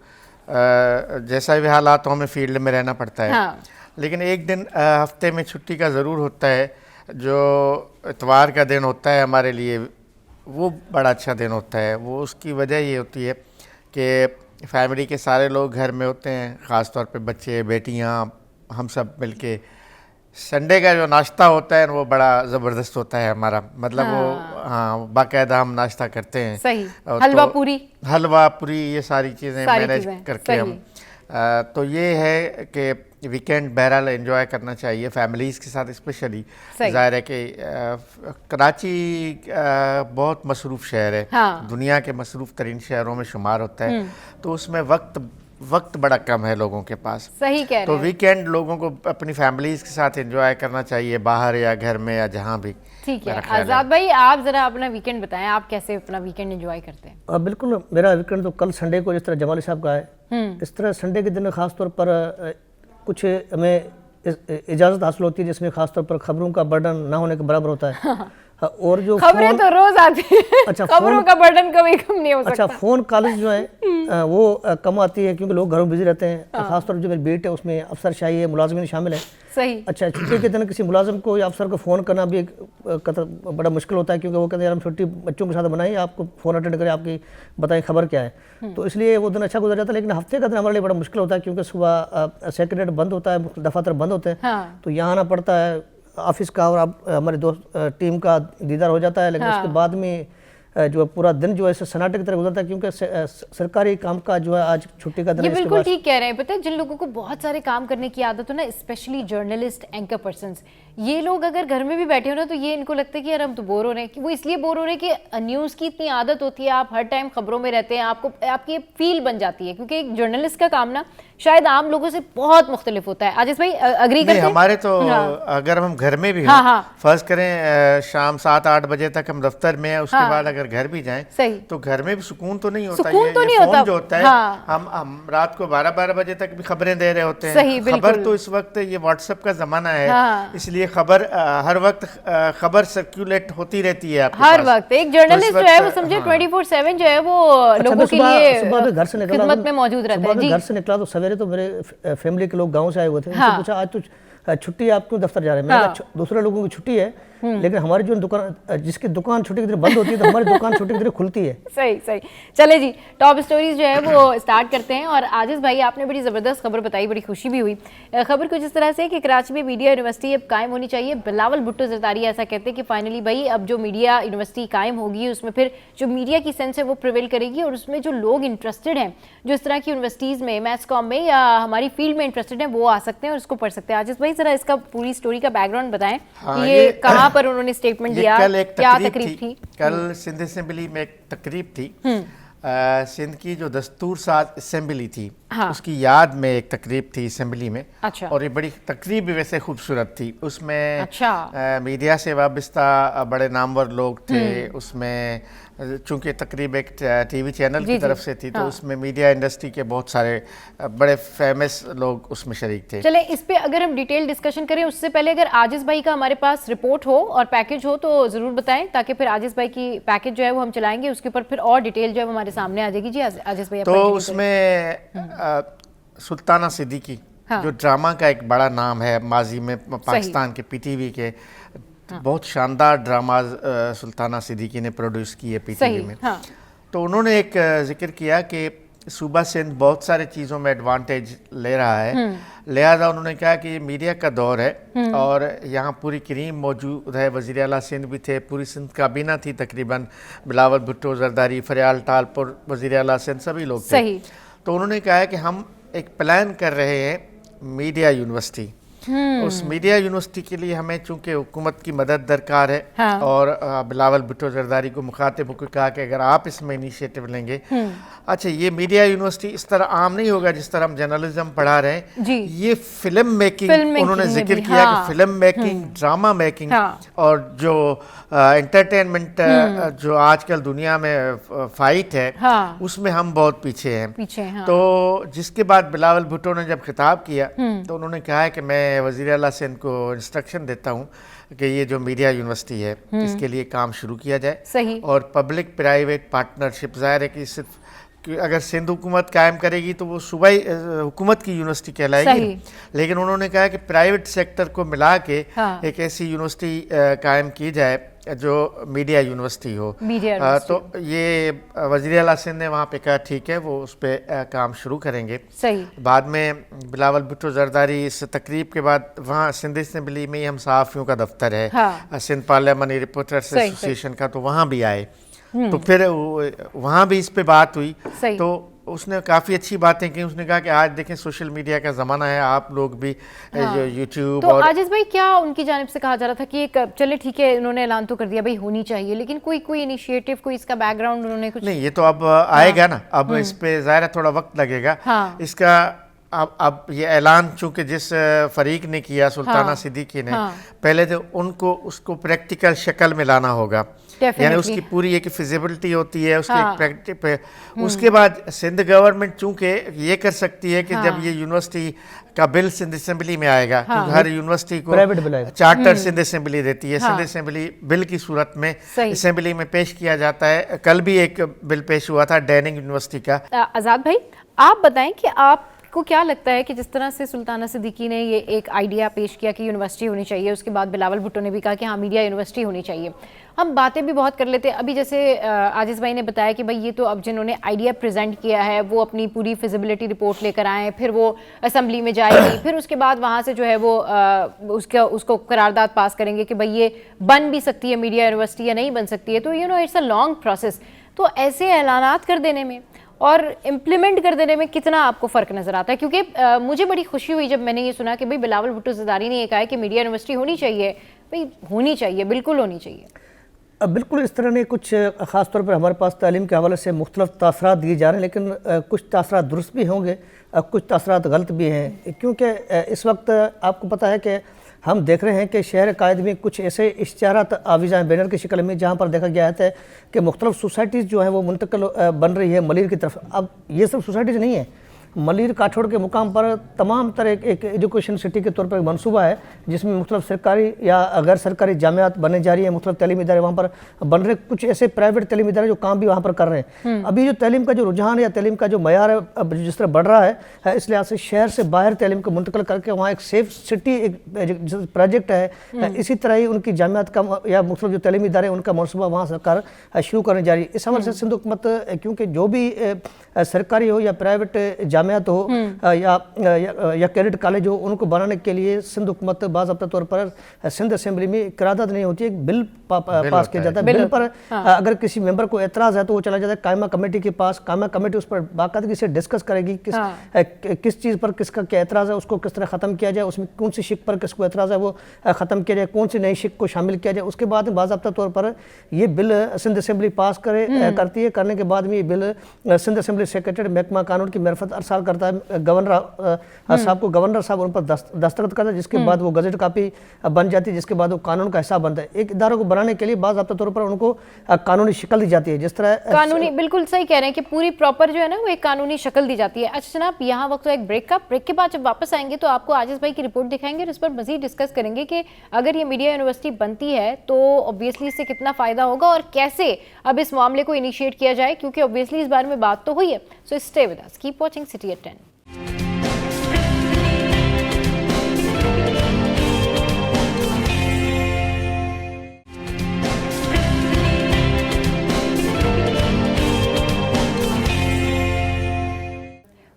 जैसा भी हालात हो हमें फील्ड में रहना पड़ता है। हाँ। लेकिन एक दिन हफ्ते में छुट्टी का ज़रूर होता है, जो इतवार का दिन होता है हमारे लिए, वो बड़ा अच्छा दिन होता है। वो उसकी वजह ये होती है कि फैमिली के सारे लोग घर में होते हैं, ख़ास तौर पे बच्चे, बेटियां, हम सब मिलके संडे का जो नाश्ता होता है वो बड़ा ज़बरदस्त होता है हमारा। मतलब वो हाँ, बाकायदा हम नाश्ता करते हैं। सही। और हलवा तो पूरी, हलवा पूरी ये सारी चीज़ें सारी मैनेज चीज़ें, करके सही। हम तो ये है कि वीकेंड बहरहाल एंजॉय करना चाहिए फैमिलीज़ के साथ स्पेशली। सही। ज़ाहिर है कि कराची बहुत मसरूफ़ शहर है, हाँ। दुनिया के मसरूफ़ तरीन शहरों में शुमार होता है, तो उसमें वक्त बड़ा कम है लोगों के पास। सही कह तो रहे हैं। वीकेंड लोगों को अपनी फैमिलीज़ के साथ एंजॉय करना चाहिए, बाहर या घर में या जहाँ भी। ठीक है। मेरा ख्याल आज़ाद भाई, आप ज़रा अपना वीकेंड बताएं, आप कैसे अपना वीकेंड एंजॉय करते हैं? बिल्कुल, मेरा वीकेंड तो कल संडे को जिस तरह जमाली साहब का है, इस तरह संडे के दिन ख़ास तौर पर कुछ हमें इजाज़त हासिल होती है जिसमें ख़ास तौर पर खबरों का बर्डन ना होने के बराबर होता है। और जो खबरें तो रोज आती है। अच्छा, खबरों का बर्डन कभी कम नहीं हो सकता। अच्छा, फ़ोन कॉल्स जो है वो कम आती है क्योंकि लोग घरों बिजी रहते हैं। खासतौर पर जो मेरी बेट है उसमें अफसरशाही है, मुलाजमीन शामिल है। सही। अच्छा, छुट्टी के दिन किसी मुलाजिम को या अफसर को फ़ोन करना भी एक बड़ा मुश्किल होता है क्योंकि वो कहते हैं यार हम छुट्टी बच्चों के साथ बनाई, आपको फ़ोन अटेंड करें, आपकी बताएं खबर क्या है। तो इसलिए वो दिन अच्छा गुजर जाता है। लेकिन हफ्ते का दिन हमारे लिए बड़ा मुश्किल होता है क्योंकि सुबह सेक्रेटरीट बंद होता है, दफातर बंद होते हैं। हाँ। तो यहाँ आना पड़ता है ऑफिस का, और आप हमारे दोस्त टीम का दीदार हो जाता है। लेकिन उसके बाद में जो पूरा दिन जो है सन्नाटे की तरह गुजरता है क्योंकि सरकारी काम का जो है आज छुट्टी का दिन ये है। बिल्कुल ठीक कह रहे हैं। पता है, जिन लोगों को बहुत सारे काम करने की आदत हो ना, स्पेशली जर्नलिस्ट, एंकर पर्सन्स, ये लोग अगर घर में भी बैठे हो ना तो ये इनको लगता है कि यार हम तो बोर हो रहे हैं। कि वो इसलिए बोर हो रहे हैं कि न्यूज़ की इतनी आदत होती है, आप हर टाइम खबरों में रहते हैं, आपको आपकी फील बन जाती है। क्योंकि एक जर्नलिस्ट का काम ना शायद आम लोगों से बहुत मुख्तलिफ होता है। आजिज़ भाई अग्री करते हैं? हमारे तो अगर हम घर में भी हाँ, हों, हाँ। फर्ज करें शाम 7-8 बजे तक हम दफ्तर में हैं, उसके बाद अगर घर भी जाएं सही। तो घर में भी सुकून तो नहीं होता। सुकून तो नहीं फोन होता। जो होता है, हाँ। हम रात को 12-12 बजे तक भी खबरें दे रहे होते हैं। सही, खबर बिल्कुल। तो इस वक्त ये व्हाट्सएप का ज़माना है। हाँ। इसलिए खबर हर वक्त खबर सर्कुलेट होती रहती है आपके हर पास। वक्त एक जर्नलिस्ट जो है वो समझे 24/7 जो है वो लोगों के लिए सुबह घर से निकला, खिदमत में मौजूद रहता है। जी। घर से निकला तो सवेरे तो मेरे फैमिली के लोग गांव से आए हुए थे। हाँ। उनसे पूछा आज तो छुट्टी है, आप क्यों दफ्तर जा रहे हैं? मैंने कहा दूसरे लोगों की छुट्टी है लेकिन हमारी जो दुकान, जिसकी दुकान छुट्टी के दिन बंद होती है तो हमारी दुकान छुट्टी के दिन खुलती है। सही सही। चले जी, टॉप स्टोरीज जो है वो स्टार्ट करते हैं। और आजिज़ भाई, आपने बड़ी ज़बरदस्त खबर बताई, बड़ी खुशी भी हुई। खबर कुछ इस तरह से कि कराची में मीडिया यूनिवर्सिटी अब कायम होनी चाहिए। बिलावल भुट्टो जरदारी ऐसा कहते हैं कि फाइनली भाई अब जो मीडिया यूनिवर्सिटी कायम होगी उसमें फिर जो मीडिया की सेंस है वो प्रिवेल करेगी, और उसमें जो लोग इंटरेस्टेड हैं, जो इस तरह की यूनिवर्सिटीज़ में, मैथ्स कॉम में या हमारी फील्ड में इंटरेस्टेड हैं, वो आ सकते हैं और उसको पढ़ सकते हैं। आजिज़ भाई ज़रा इसका पूरी स्टोरी का बैकग्राउंड बताएं। हाँ, ये कहाँ पर उन्होंने स्टेटमेंट दिया, कल एक क्या तकरीब तकरीब थी? कल सिंध असेंबली में एक तकरीब थी। सिंध की जो दस्तूर साज असेंबली थी, हाँ। उसकी याद में एक तकरीब थी असेंबली में। अच्छा। और ये बड़ी तकरीब भी वैसे खूबसूरत थी। उसमें अच्छा। मीडिया से वाबस्ता बड़े नामवर लोग थे। उसमें चूंकि तकरीब एक टीवी चैनल की तरफ से थी, तो उसमें मीडिया इंडस्ट्री के बहुत सारे बड़े फेमस लोग उसमें शरीक थे। चले इस पे अगर हम डिटेल डिस्कशन करें उससे पहले अगर आजिज़ भाई का हमारे पास रिपोर्ट हो और पैकेज हो तो ज़रूर बताएं, ताकि फिर आजिज़ भाई की पैकेज जो है वो हम चलाएंगे, उसके ऊपर फिर और डिटेल जो है हमारे सामने आ जाएगी। जी आजिज़ भाई, तो उसमें सुल्ताना सिद्दीकी जो ड्रामा का एक बड़ा नाम है, माजी में पाकिस्तान के पीटीवी के बहुत शानदार ड्रामा सुल्ताना सिद्दीकी ने प्रोड्यूस किए पीटीवी में। तो उन्होंने एक जिक्र किया कि सूबा सिंध बहुत सारे चीज़ों में एडवांटेज ले रहा है, लिहाजा उन्होंने कहा कि ये मीडिया का दौर है और यहाँ पूरी क्रीम मौजूद है। वज़ीर आला सिंध भी थे, पूरी सिंध काबीना थी तकरीबन, बिलावल भुट्टो जरदारी, फरियाल टालपुर, वज़ीर आला सिंध, सभी लोग थे। तो उन्होंने कहा है कि हम एक प्लान कर रहे हैं मीडिया यूनिवर्सिटी। उस मीडिया यूनिवर्सिटी के लिए हमें चूंकि हुकूमत की मदद दरकार है। हाँ। और बिलावल भुट्टो जरदारी को मुखातिब होकर कहा कि अगर आप इसमें इनिशिएटिव लेंगे, अच्छा ये मीडिया यूनिवर्सिटी इस तरह आम नहीं होगा जिस तरह हम जर्नलिज्म पढ़ा रहे हैं जी। ये फिल्म मेकिंग उन्होंने जिक्र किया कि फिल्म मेकिंग, ड्रामा मेकिंग और जो एंटरटेनमेंट जो आजकल दुनिया में फाइट है, उसमें हम बहुत पीछे हैं। तो जिसके बाद बिलावल भुट्टो ने जब खिताब किया तो उन्होंने कहा है कि मैं वज़ीर आला सिंध को इंस्ट्रक्शन देता हूँ कि ये जो मीडिया यूनिवर्सिटी है इसके लिए काम शुरू किया जाए। सही। और पब्लिक प्राइवेट पार्टनरशिप, ज़ाहिर है कि सिर्फ कि अगर सिंध हुकूमत कायम करेगी तो वो सूबाई हुकूमत की यूनिवर्सिटी कहलाएगी, लेकिन उन्होंने कहा कि प्राइवेट सेक्टर को मिला के एक ऐसी यूनिवर्सिटी कायम की जाए जो मीडिया यूनिवर्सिटी हो। तो ये वज़ीर आला सिंध ने वहाँ पे कहा ठीक है, वो उस पर काम शुरू करेंगे। सही। बाद में बिलावल भुट्टो जरदारी इस तकरीब के बाद वहाँ सिंध असेंबली में ही हम सहाफ़ियों का दफ्तर है, सिंध पार्लियामानी रिपोर्टर्स एसोसिएशन का, तो वहाँ भी आए, तो फिर वहाँ भी इस पे बात हुई। तो उसने काफ़ी अच्छी बातें की। उसने कहा कि आज देखें सोशल मीडिया का ज़माना है, आप लोग भी जो यूट्यूब तो आजिज़ भाई क्या उनकी जानिब से कहा जा रहा था कि एक चले ठीक है, उन्होंने ऐलान तो कर दिया भाई होनी चाहिए, लेकिन कोई इनिशिएटिव, कोई इसका बैकग्राउंड उन्होंने कुछ नहीं, ये तो अब आएगा ना, अब इस पे ज़ाहिर है थोड़ा वक्त लगेगा इसका। अब ये ऐलान चूंकि जिस फरीक ने किया, सुल्ताना सिद्दीकी ने, पहले तो उनको उसको प्रैक्टिकल शक्ल में लाना होगा, यानी उसकी पूरी एक फिजिबिलिटी होती है, उसकी एक प्रैक्टिस। उसके बाद सिंध गवर्नमेंट चूंकि ये कर सकती है कि जब ये यूनिवर्सिटी का बिल सिंध असेंबली में आएगा, क्योंकि हर यूनिवर्सिटी को चार्टर सिंध असेंबली देती है, सिंध असेंबली बिल की सूरत में असेंबली में पेश किया जाता है। कल भी एक बिल पेश हुआ था डैनिंग यूनिवर्सिटी का। आज़ाद भाई आप बताएं कि आप को क्या लगता है कि जिस तरह से सुल्ताना सिद्दीकी ने ये एक आइडिया पेश किया कि यूनिवर्सिटी होनी चाहिए, उसके बाद बिलावल भुट्टो ने भी कहा कि हाँ मीडिया यूनिवर्सिटी होनी चाहिए, हम बातें भी बहुत कर लेते हैं। अभी जैसे आजिज़ भाई ने बताया कि भाई ये तो अब जिन्होंने आइडिया प्रेजेंट किया है वो अपनी पूरी फिजिबिलिटी रिपोर्ट लेकर आए, फिर वो असेंबली में जाएगी, फिर उसके बाद वहाँ से जो है वो उसको करारदाद पास करेंगे कि भाई ये बन भी सकती है मीडिया यूनिवर्सिटी या नहीं बन सकती है। तो इट्स अ लॉन्ग प्रोसेस। तो ऐसे ऐलानात कर देने में और इम्प्लीमेंट कर देने में कितना आपको फ़र्क नज़र आता है? क्योंकि मुझे बड़ी खुशी हुई जब मैंने ये सुना कि भाई बिलावल भुट्टो जरदारी ने ये कहा है कि मीडिया यूनिवर्सिटी होनी चाहिए। भाई होनी चाहिए, बिल्कुल होनी चाहिए। बिल्कुल इस तरह ने कुछ ख़ास तौर पर हमारे पास तालीम के हवाले से मुख्तलिफ तासरात दिए जा रहे हैं, लेकिन कुछ तासरात दुरुस्त भी होंगे, कुछ तासरात गलत भी हैं, क्योंकि इस वक्त आपको पता है कि हम देख रहे हैं कि शहर कायद में कुछ ऐसे इश्तिहारात आविज़ा हैं बैनर की शक्ल में, जहाँ पर देखा गया है कि मुख्तलिफ सोसाइटीज़ जो हैं वो मुंतकिल बन रही है मलिर की तरफ। अब ये सब सोसाइटीज़ नहीं है, मलिर काठौड़ के मुकाम पर तमाम तरह एक एजुकेशन सिटी के तौर पर एक मनसूबा है, जिसमें मुख्तलिफ सरकारी या गैर सरकारी जामियात बनने जा रही है, मुख्तलिफ तलीमी इदारे वहाँ पर बन रहे, कुछ ऐसे प्राइवेट तलीमी इदारे जो काम भी वहाँ पर कर रहे हैं। अभी जो तलीम का जो रुझान या तलीम का जो मयार है अब जिस तरह बढ़ रहा है, इस लिहाज से शहर से बाहर तलीम को मुंतकिल करके वहाँ एक सेफ सिटी एक प्रोजेक्ट है, इसी तरह ही उनकी जामियात का या मुख्तलिफ जो तलीमी इदारे उनका मनसूबा वहाँ सरकार शुरू करने जा रही है। इस हवाले से सिंध हुकूमत, क्योंकि जो भी सरकारी हो या प्राइवेट जामियात हो या कैडेट कॉलेज हो, उनको बनाने के लिए सिंध हुकूमत बाज़ाब्ता तौर पर सिंध असेंबली में करारदाद नहीं होती है, एक बिल पास किया जाता है। बिल पर अगर किसी मेंबर को एतराज़ है तो वो चला जाता है कायमा कमेटी के पास, कायमा कमेटी उस पर बाकायदगी से डिस्कस करेगी किस चीज़ पर किसका क्या एतराज़ है, उसको किस तरह ख़त्म किया जाए, उसमें कौन सी शिक पर किसको एतराज़ है वो ख़त्म किया जाए, कौन सी नई शिक को शामिल किया जाए। उसके बाद बाज़ाब्ता तौर पर ये बिल सिंध असेंबली पास करती है। करने के बाद में ये बिल सिंध असेंबली सेक्रेटरी महकमा कानून की मार्फत अरसाल करता है गवर्नर साहब को, गवर्नर साहब उन पर दस्तखत करता है, जिसके बाद वो गजट कापी बन जाती है, जिसके बाद वो कानून का हिस्सा बनता है। एक इदारे को बनाने के लिए बाज़ाब्ता तौर पर उनको कानूनी शक्ल दी जाती है, जिस तरह कानूनी, बिल्कुल सही कह रहे हैं कि पूरी प्रॉपर जो है ना वो एक कानूनी शक्ल दी जाती है। अच्छा जनाब, यहाँ वक्त एक ब्रेक का, ब्रेक के बाद जब वापस आएंगे तो आपको आजिज़ भाई की रिपोर्ट दिखाएंगे और इस पर मजीद डिस्कस करेंगे कि अगर ये मीडिया यूनिवर्सिटी बनती है तो ऑब्वियसली इससे कितना फ़ायदा होगा और कैसे अब इस मामले को इनिशिएट किया जाए, क्योंकि ऑब्वियसली इस बारे में बात तो हुई है। So stay with us, keep watching City at 10।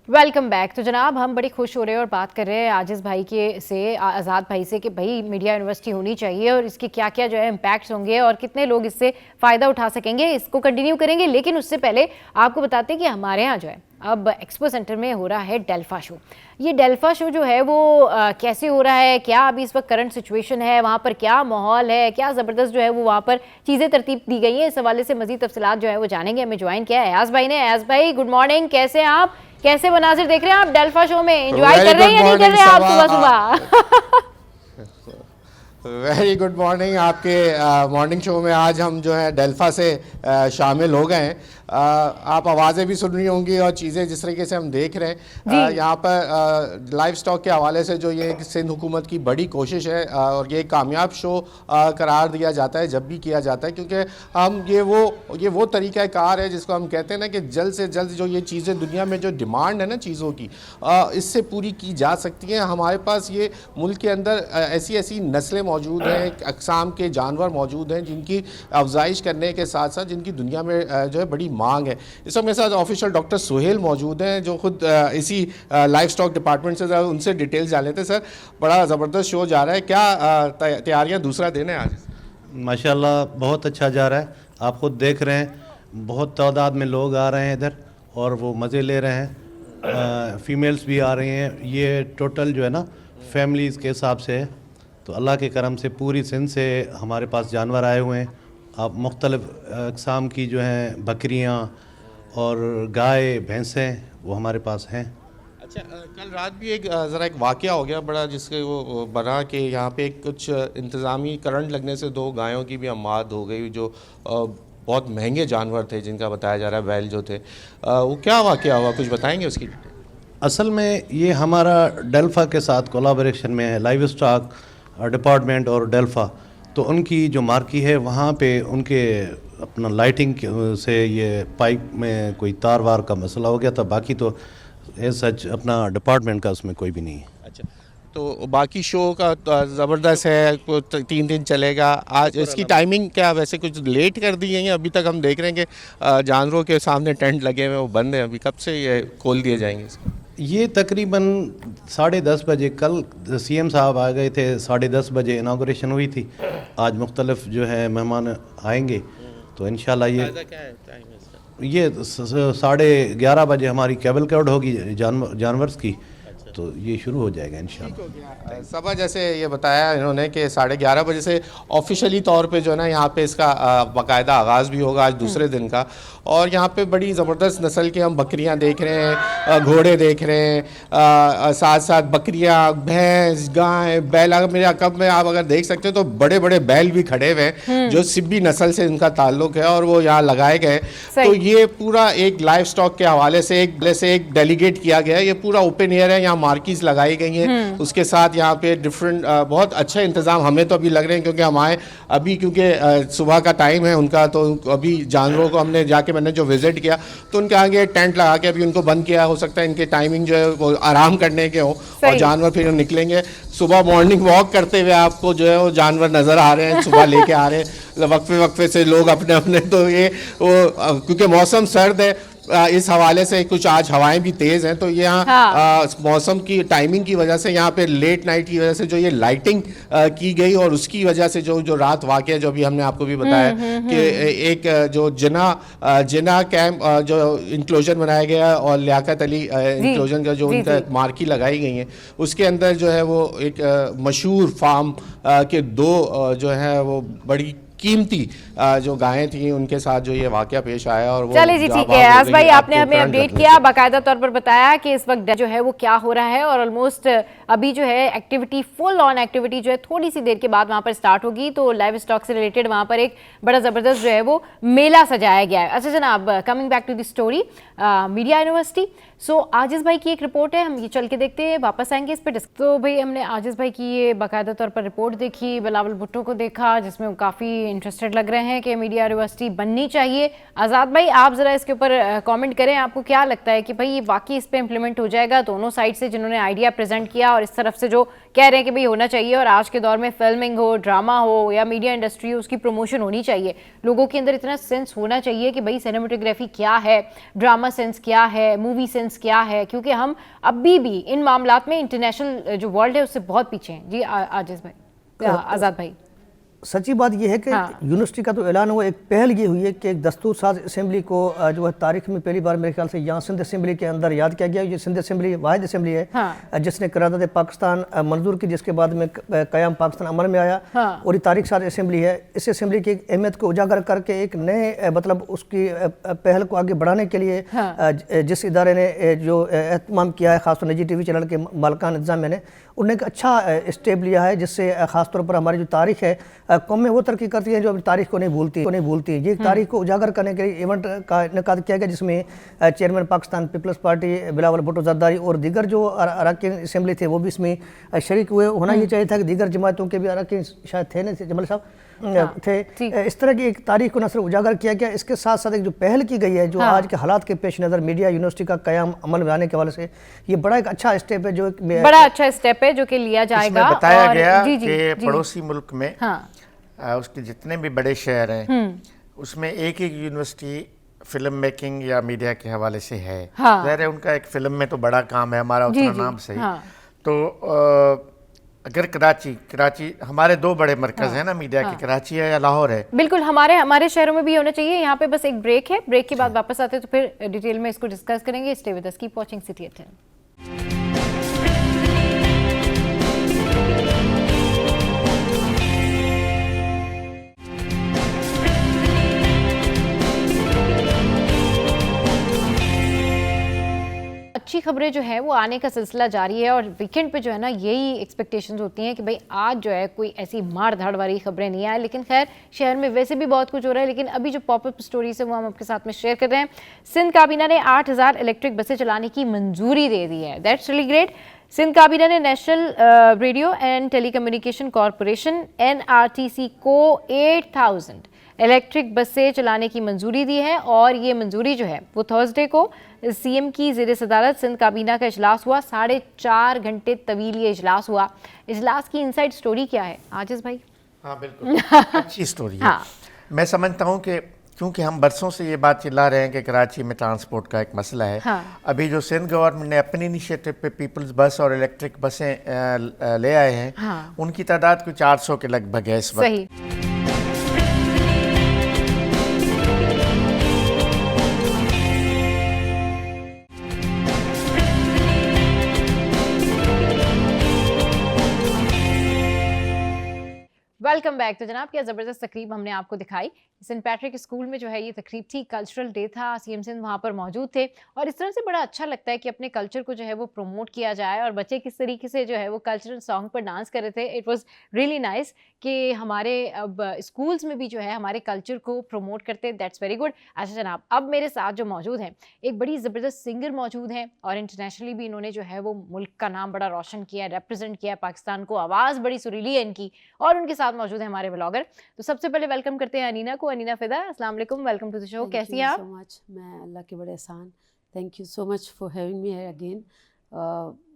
Welcome back. तो जनाब हम बड़ी खुश हो रहे हैं और बात कर रहे हैं आजिज़ भाई से, आज़ाद भाई से, कि भाई मीडिया यूनिवर्सिटी होनी चाहिए और इसके क्या क्या जो है इम्पैक्ट्स होंगे और कितने लोग इससे फ़ायदा उठा सकेंगे। इसको कंटिन्यू करेंगे, लेकिन उससे पहले आपको बताते हैं कि हमारे यहाँ जो है अब एक्सपो सेंटर में हो रहा है डेल्फा शो। ये डेल्फा शो जो है वो कैसे हो रहा है, क्या अभी इस वक्त करंट सिचुएशन है, वहाँ पर क्या माहौल है, क्या ज़बरदस्त जो है वो वहाँ पर चीज़ें तरतीब दी गई हैं, इस हवाले से मज़ीद तफसीलात जो है वो जानेंगे। हमें ज्वाइन किया है अयाज भाई ने। अयाज भाई गुड मॉर्निंग, कैसे हैं आप? कैसे मनाजिर देख रहे हैं आप डेल्फा शो में? एंजॉय कर रहे हैं या नहीं कर रहे हैं आप सुबह सुबह? Very good morning. आपके मॉर्निंग शो में आज हम जो है डेल्फा से शामिल हो गए हैं। आप आवाज़ें भी सुन रही होंगी और चीज़ें जिस तरीके से हम देख रहे हैं यहाँ पर लाइव स्टॉक के हवाले से जो ये सिंध हुकूमत की बड़ी कोशिश है और ये कामयाब शो करार दिया जाता है जब भी किया जाता है, क्योंकि हम ये वो तरीक़ा कार है जिसको हम कहते हैं ना कि जल्द से जल्द जो ये चीज़ें दुनिया में जो डिमांड है ना चीज़ों की इससे पूरी की जा सकती हैं। हमारे पास ये मुल्क के अंदर ऐसी ऐसी नस्लें मौजूद हैं, अक़साम के जानवर मौजूद हैं जिनकी अफजाइश करने के साथ साथ जिनकी दुनिया में जो है बड़ी मांग है। इस वक्त मेरे साथ ऑफिशियल डॉक्टर सुहेल मौजूद हैं जो खुद इसी लाइफ स्टॉक डिपार्टमेंट से, उनसे डिटेल्स जान लेते हैं। सर, बड़ा ज़बरदस्त शो जा रहा है, क्या तैयारियां दूसरा दिन है आज? माशाल्लाह बहुत अच्छा जा रहा है, आप खुद देख रहे हैं, बहुत तादाद में लोग आ रहे हैं इधर और वो मज़े ले रहे हैं। फ़ीमेल्स भी आ रही हैं, ये टोटल जो है ना फैमिलीज़ के हिसाब से है। तो अल्लाह के करम से पूरी सिंध से हमारे पास जानवर आए हुए हैं। आप मुख्तलिफ़ अक़साम की जो हैं बकरियां और गाय भैंसें वो हमारे पास हैं। अच्छा, कल रात भी ज़रा एक वाक़या हो गया बड़ा, जिसके वो बना के यहाँ पे कुछ इंतज़ामी करंट लगने से 2 गायों की भी अमाद हो गई, जो बहुत महंगे जानवर थे जिनका बताया जा रहा है बैल जो थे। वो क्या वाक़या हुआ, कुछ बताएंगे उसकी डिटेल? असल में ये हमारा डेल्फा के साथ कोलाबोरेशन में है, लाइव स्टॉक डिपार्टमेंट और डेल्फा। तो उनकी जो मार्की है वहाँ पे उनके अपना लाइटिंग से ये पाइप में कोई तार वार का मसला हो गया था, बाकी तो सच अपना डिपार्टमेंट का उसमें कोई भी नहीं है। अच्छा, तो बाकी शो का ज़बरदस्त है, 3 दिन चलेगा। आज इसकी टाइमिंग क्या वैसे कुछ लेट कर दी गई है? अभी तक हम देख रहे हैं कि जानवरों के सामने टेंट लगे हुए हैं, वो बंद हैं, अभी कब से ये खोल दिए जाएंगे इसको? ये तकरीबन 10:30 बजे, कल सीएम साहब आ गए थे, 10:30 बजे इनागोरेशन हुई थी। आज मुख्तलिफ जो है मेहमान आएंगे तो इंशाल्लाह ये 11:30 बजे हमारी कैवलकाड होगी जानवर्स की, तो ये शुरू हो जाएगा इंशाल्लाह। सुबह जैसे ये बताया इन्होंने कि 11:30 बजे से ऑफिशियली तौर पे जो है ना यहाँ पे इसका बाकायदा आगाज़ भी होगा आज दूसरे दिन का। और यहाँ पे बड़ी ज़बरदस्त नस्ल की हम बकरियाँ देख रहे हैं, घोड़े देख रहे हैं, साथ साथ बकरियाँ, भैंस, गाय, बैल। मेरे अकब में आप अगर देख सकते हो तो बड़े बड़े बैल भी खड़े हुए हैं जो सिब्बी नस्ल से इनका ताल्लुक है और वो यहाँ लगाए गए। तो ये पूरा एक लाइफ स्टॉक के हवाले से एक डेलीगेट किया गया है। ये पूरा ओपन एयर है, यहाँ मार्कीज लगाई गई हैं, उसके साथ यहाँ पे डिफरेंट बहुत अच्छा इंतज़ाम हमें तो अभी लग रहे हैं, क्योंकि हमारे अभी क्योंकि सुबह का टाइम है उनका, तो अभी जानवरों को हमने जाके मैंने जो विजिट किया तो उनके आगे टेंट लगा के अभी उनको बंद किया। हो सकता है इनके टाइमिंग जो है वो आराम करने के हो और जानवर फिर निकलेंगे। सुबह मॉर्निंग वॉक करते हुए आपको जो है वो जानवर नज़र आ रहे हैं, सुबह लेके आ रहे हैं वक्फे वक्फे से लोग अपने अपने। तो ये वो क्योंकि मौसम सर्द है इस हवाले से कुछ आज हवाएं भी तेज़ हैं, तो यहाँ मौसम की टाइमिंग की वजह से यहाँ पे लेट नाइट की वजह से जो ये लाइटिंग की गई और उसकी वजह से जो रात वाक़या जो भी हमने आपको भी बताया कि एक जो जिना कैंप जो इंक्लोजर बनाया गया और लियाकत अली इंक्लोजर का जो उनका मार्की लगाई गई है उसके अंदर जो है वो एक मशहूर फार्म के 2 जो है वो बड़ी कीमती जो गायें थी उनके साथ जो ये वाकया पेश आया। और वो चलिए जी, ठीक है आज भाई, आपने हमें अपडेट किया, बाकायदा तौर पर बताया कि इस वक्त जो है वो क्या हो रहा है। और ऑलमोस्ट अभी जो है एक्टिविटी, फुल ऑन एक्टिविटी जो है थोड़ी सी देर के बाद वहाँ पर स्टार्ट होगी। तो लाइव स्टॉक से रिलेटेड वहाँ पर एक बड़ा ज़बरदस्त जो है वो मेला सजाया गया है। अच्छा जनाब, coming back to the story, media university. So Aajiz भाई की एक रिपोर्ट है, हम ये चल के देखते हैं, वापस आएंगे इस पर। तो भाई हमने आजिज़ भाई की ये बाकायदा तौर पर रिपोर्ट देखी, बिलावल भुट्टो को देखा, जिसमें वो काफ़ी इंटरेस्टेड लग रहे हैं कि मीडिया यूनिवर्सिटी बननी चाहिए। आज़ाद भाई, आप ज़रा इसके ऊपर कमेंट करें, आपको क्या लगता है कि भाई ये वाकई इस पर इम्प्लीमेंट हो जाएगा? दोनों साइड से जिन्होंने आइडिया प्रेजेंट किया और इस तरफ से जो कह रहे हैं कि भाई होना चाहिए, और आज के दौर में फिल्मिंग हो, ड्रामा हो या मीडिया इंडस्ट्री हो, उसकी प्रमोशन होनी चाहिए। लोगों के अंदर इतना सेंस होना चाहिए कि भाई सिनेमेटोग्राफी क्या है, ड्रामा सेंस क्या है, मूवी सेंस क्या है, क्योंकि हम अभी भी इन मामलात में इंटरनेशनल जो वर्ल्ड है उससे बहुत पीछे हैं। जी आजिज़ भाई, आज़ाद भाई। सच्ची बात यह है कि यूनिवर्सिटी का तो ऐलान हुआ, एक पहल ये हुई है कि एक दस्तूर साज असेंबली को जो है तारीख में पहली बार मेरे ख्याल से यहाँ सिंध असेंबली के अंदर याद किया गया। ये सिंध असेंबली वाहिद असेंबली है जिसने करारदाद पाकिस्तान मंजूर की, जिसके बाद में क़याम पाकिस्तान अमल में आया। और ये तारीख साज असेंबली है। इस असेंबली की अहमियत को उजागर करके एक नए मतलब उसकी पहल को आगे बढ़ाने के लिए जिस इदारे ने जो एहतमाम किया है, खासतौर निजी TV चैनल के मालिकान इंतजामिया ने, उन्होंने एक अच्छा स्टेप लिया है, जिससे ख़ासतौर पर हमारी जो तारीख है, कौमें वो तरक्की करती हैं जो अपनी तारीख को नहीं भूलती। ये तारीख को उजागर करने के लिए इवेंट का इनेकाद किया गया, जिसमें चेयरमैन पाकिस्तान पीपल्स पार्टी बिलावल भुट्टो जरदारी और दीगर जो अरकान असम्बली थे वो भी इसमें शरीक हुए। होना ये चाहिए था कि दीगर जमातों के भी अरकान शायद थे नहीं, जमल साहब थे। इस तरह की एक तारीख को न सिर्फ उजागर किया गया, इसके साथ साथ एक जो पहल की गई है, जो आज के हालात के पेश नज़र मीडिया यूनिवर्सिटी का क़याम अमल में आने के हवाले से, ये बड़ा एक अच्छा स्टेप है, जो बड़ा अच्छा स्टेप है जो कि लिया जाएगा। इसमें बताया गया कि पड़ोसी मुल्क में उसके जितने भी बड़े शहर हैं उसमें एक यूनिवर्सिटी फिल्म मेकिंग या मीडिया के हवाले से है। ज़ाहिर है उनका एक फिल्म में तो बड़ा काम है, हमारा उतना नाम सही। तो अगर कराची हमारे 2 बड़े मरकज हैं ना मीडिया के, कराची है या लाहौर है। बिल्कुल, हमारे शहरों में भी होना चाहिए। यहाँ पे बस एक ब्रेक है, ब्रेक के बाद वापस आते हैं तो फिर डिटेल में इसको डिस्कस करेंगे। Stay with us, keep watching City at 10। अच्छी खबरें जो है वो आने का सिलसिला जारी है और वीकेंड पे जो है ना यही एक्सपेक्टेशंस होती हैं कि भाई आज जो है कोई ऐसी मार धाड़ वाली खबरें नहीं आए। लेकिन खैर शहर में वैसे भी बहुत कुछ हो रहा है, लेकिन अभी जो पॉपअप स्टोरीज है वो हम आपके साथ में शेयर कर रहे हैं। सिंध काबीना ने 8000 इलेक्ट्रिक बसें चलाने की मंजूरी दे दी है। That's really great. सिंध काबीना ने national radio and telecommunication corporation NRTC को 8000 इलेक्ट्रिक बसें चलाने की मंजूरी दी है और ये मंजूरी जो है वो थर्सडे को CM की ज़ेर सदारत सिंध काबीना का इजलास हुआ। 4.5 घंटे तवील ये इजलास हुआ। इजलास की इनसाइड स्टोरी क्या है आजिज़ भाई? हाँ बिल्कुल अच्छी स्टोरी है। मैं समझता हूँ कि क्योंकि हम बरसों से ये बात चिल्ला रहे हैं कि कराची में ट्रांसपोर्ट का एक मसला है। अभी जो सिंध गवर्नमेंट ने अपनी इनिशिएटिव पे पीपल्स बस और इलेक्ट्रिक बसें ले आए हैं, उनकी तादाद कुछ 400 के लगभग है इस वक्त। Welcome back. तो जनाब क्या ज़बरदस्त तकरीब हमने आपको दिखाई। सेंट पैट्रिक स्कूल में जो है ये तकरीब थी, कल्चरल डे था, CM सिंध वहाँ पर मौजूद थे और इस तरह से बड़ा अच्छा लगता है कि अपने कल्चर को जो है वो प्रमोट किया जाए और बच्चे किस तरीके से जो है वो कल्चरल सॉन्ग पर डांस कर रहे थे। इट वाज रियली नाइस कि हमारे अब स्कूल्स में भी जो है हमारे कल्चर को प्रमोट करते। That's very good. अच्छा जनाब, अब मेरे साथ जो मौजूद हैं एक बड़ी ज़बरदस्त सिंगर मौजूद हैं और इंटरनेशनली भी इन्होंने जो है वो मुल्क का नाम बड़ा रोशन किया, रिप्रेजेंट किया पाकिस्तान को। आवाज़ बड़ी सुरीली है इनकी और उनके साथ मौजूद है हमारे ब्लॉगर। तो सबसे पहले वेलकम करते हैं अनीना को। अनीना फिदा, अस्सलाम वालेकुम, वेलकम टू द शो। कैसी हैं आप? सो मच, मैं अल्लाह के बड़े एहसान। Thank you so much for having me here again.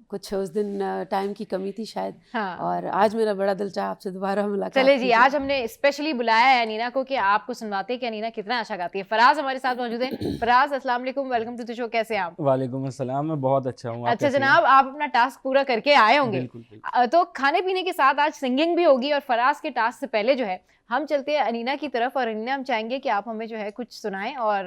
कुछ उस दिन टाइम की कमी थी शायद, और आज मेरा बड़ा दिल चाहा आपसे दोबारा मुलाकात। चले जी, आज हमने स्पेशली बुलाया है अनीना को कि आपको सुनवाते कि अनीना कितना अच्छा गाती है। फराज हमारे साथ मौजूद है। फराज अस्सलाम वालेकुम, वेलकम टू द शो। कैसे हैं आप? वालेकुम अस्सलाम, मैं बहुत अच्छा हूँ। अच्छा जनाब, आप अपना टास्क पूरा करके आए होंगे। तो खाने पीने के साथ आज सिंगिंग भी होगी और फराज के टास्क से पहले जो है हम चलते हैं अनीना की तरफ और अनीना हम चाहेंगे कि आप हमें जो है कुछ सुनाएं और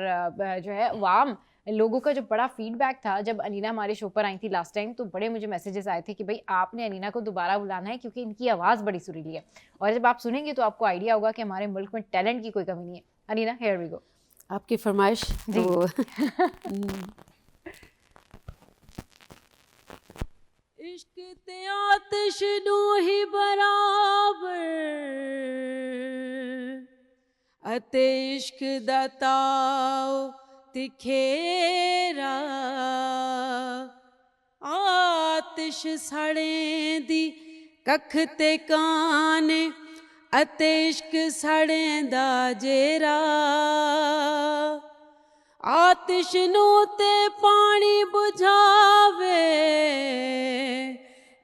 जो है वाम लोगों का जो बड़ा फीडबैक था जब अनीना हमारे शो पर आई थी लास्ट टाइम, तो बड़े मुझे मैसेजेस आए थे कि भाई आपने अनीना को दोबारा बुलाना है क्योंकि इनकी आवाज़ बड़ी सुरीली है और जब आप सुनेंगे तो आपको आइडिया होगा कि हमारे मुल्क में टैलेंट की कोई कमी नहीं है। अनीना, हियर वी गो। आपकी फरमाइश तो इश्क ते आतिश नू ही बराबर अते इश्क दा ताओ तिखेरा आतिश साड़े दी कख ते काने अते इश्क साड़े दा जेरा आतिश नू ते पानी बुझावे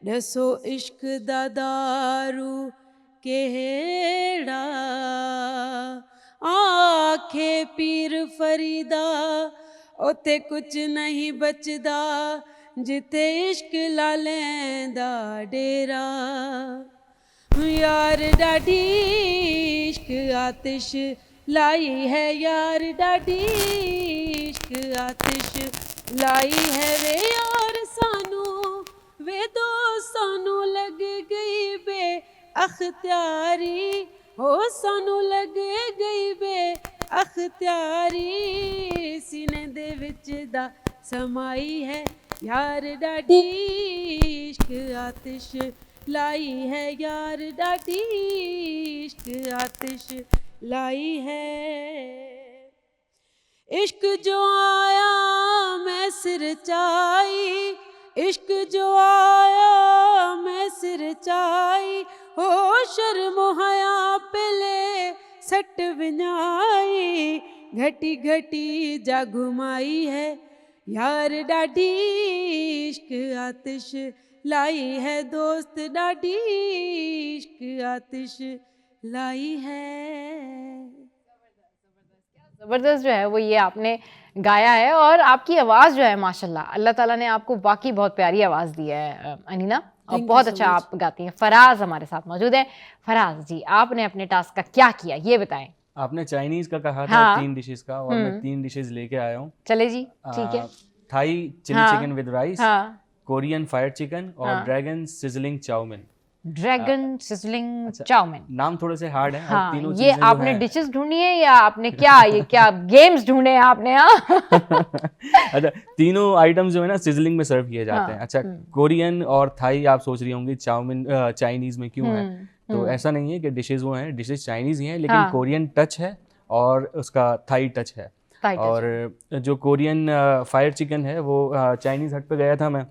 दसो इश्क दा दारू केड़ा आखे पीर फरीदा ओते कुछ नहीं बचदा जिते इश्क लालेंदा डेरा यार डाडी इश्क आतिश लाई है यार डाडी इश्क आतिश लाई है वे यार सानू वे दोस्तानू लग गई बे अख्तियारी हो सानू लग गई बे अख्तियारी सीने दे विच दा समाई है यार डाडी इश्क आतिश लाई है, यार डाडी इश्क आतिश लाई है। इश्क जो आया मैं सिर चाई, इश्क जो आया मैं सिर चाई, हो शर्म हया पले सट विनाई, घटी घटी जा घुमाई है, यार डाडी इश्क आतिश लाई है, दोस्त डाडी इश्क आतिश लाई है। ज़बरदस्त जो है वो ये आपने गाया है और आपकी आवाज़ जो है माशाल्लाह, अल्लाह ताला ने आपको वाकई बहुत प्यारी आवाज़ दी है अनीना, और बहुत अच्छा आप गाती हैं। फराज हमारे साथ मौजूद है। फराज जी, आपने अपने टास्क का क्या किया ये बताएं। आपने चाइनीज का कहा था, 3 डिशेस का, और मैं 3 डिशेस लेके आया हूँ। चले जी, ठीक है। Thai chilli chicken with rice, Korean fried chicken और dragon sizzling chowmein. Dragon sizzling chowmein, नाम थोड़े से हार्ड हैं। हाँ, और तीनों ये आपने डिशेस ढूंढी है या आपने क्या ये क्या गेम्स ढूंढे हैं आपने? अच्छा, तीनों आइटम्स जो है ना सिजलिंग में सर्व किए जाते हैं। अच्छा, कोरियन और थाई आप सोच रही होंगी चाउमिन चाइनीज में क्यों है, तो ऐसा नहीं है कि डिशेस वो हैं, डिशेस चाइनीज ही हैं, लेकिन कोरियन टच है और उसका थाई टच है। और जो कोरियन फायर चिकन है वो चाइनीज हट पे गया था मैं,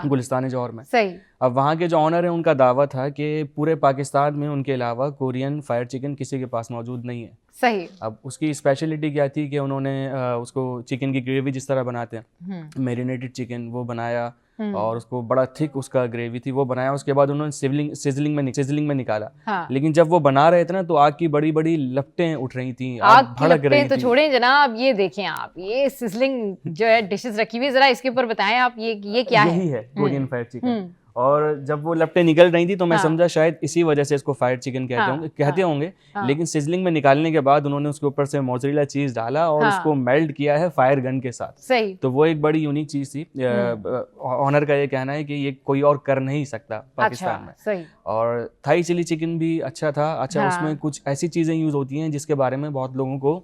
गुलिस्तान जौहर में। सही। अब वहाँ के जो ऑनर है उनका दावा था कि पूरे पाकिस्तान में उनके अलावा कोरियन फायर चिकन किसी के पास मौजूद नहीं है। सही। अब उसकी स्पेशलिटी क्या थी कि उन्होंने उसको चिकन की ग्रेवी जिस तरह बनाते हैं, मैरिनेटेड चिकन वो बनाया और उसको बड़ा थिक उसका ग्रेवी थी वो बनाया, उसके बाद उन्होंने सिजलिंग में निकाला। लेकिन जब वो बना रहे थे ना तो आग की बड़ी बड़ी लपटें उठ रही थी, आग भड़क रही थी। तो छोड़ें जनाब, ये देखें आप, ये सिजलिंग जो है डिशेस रखी हुई है, जरा इसके ऊपर बताएं आप, ये क्या है? यही है कोरियन फायर चिकन। और जब वो लपटें निकल रही थी तो मैं समझा शायद इसी वजह से इसको फायर चिकन कहते होंगे। लेकिन सिजलिंग में निकालने के बाद उन्होंने उसके ऊपर से मोज़रेला चीज डाला और उसको मेल्ट किया है फायर गन के साथ। सही। तो वो एक बड़ी यूनिक चीज थी। ऑनर का ये कहना है कि ये कोई और कर नहीं सकता पाकिस्तान में। सही। और थाई चिली चिकन भी अच्छा था। अच्छा, उसमें कुछ ऐसी चीजें यूज होती हैं जिसके बारे में बहुत लोगों को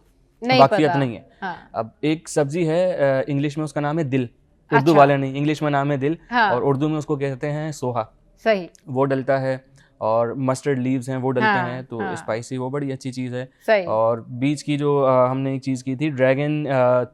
वाकियत नहीं है। अब एक सब्जी है, इंग्लिश में उसका नाम है दिल, उर्दू वाले नहीं, इंग्लिश में नाम है दिल, और उर्दू में उसको कहते हैं सोहा। सही। वो डलता है और मस्टर्ड लीव्स हैं वो डलते हैं, तो स्पाइसी, वो बड़ी अच्छी चीज़ है। सही। और बीच की जो हमने एक चीज़ की थी dragon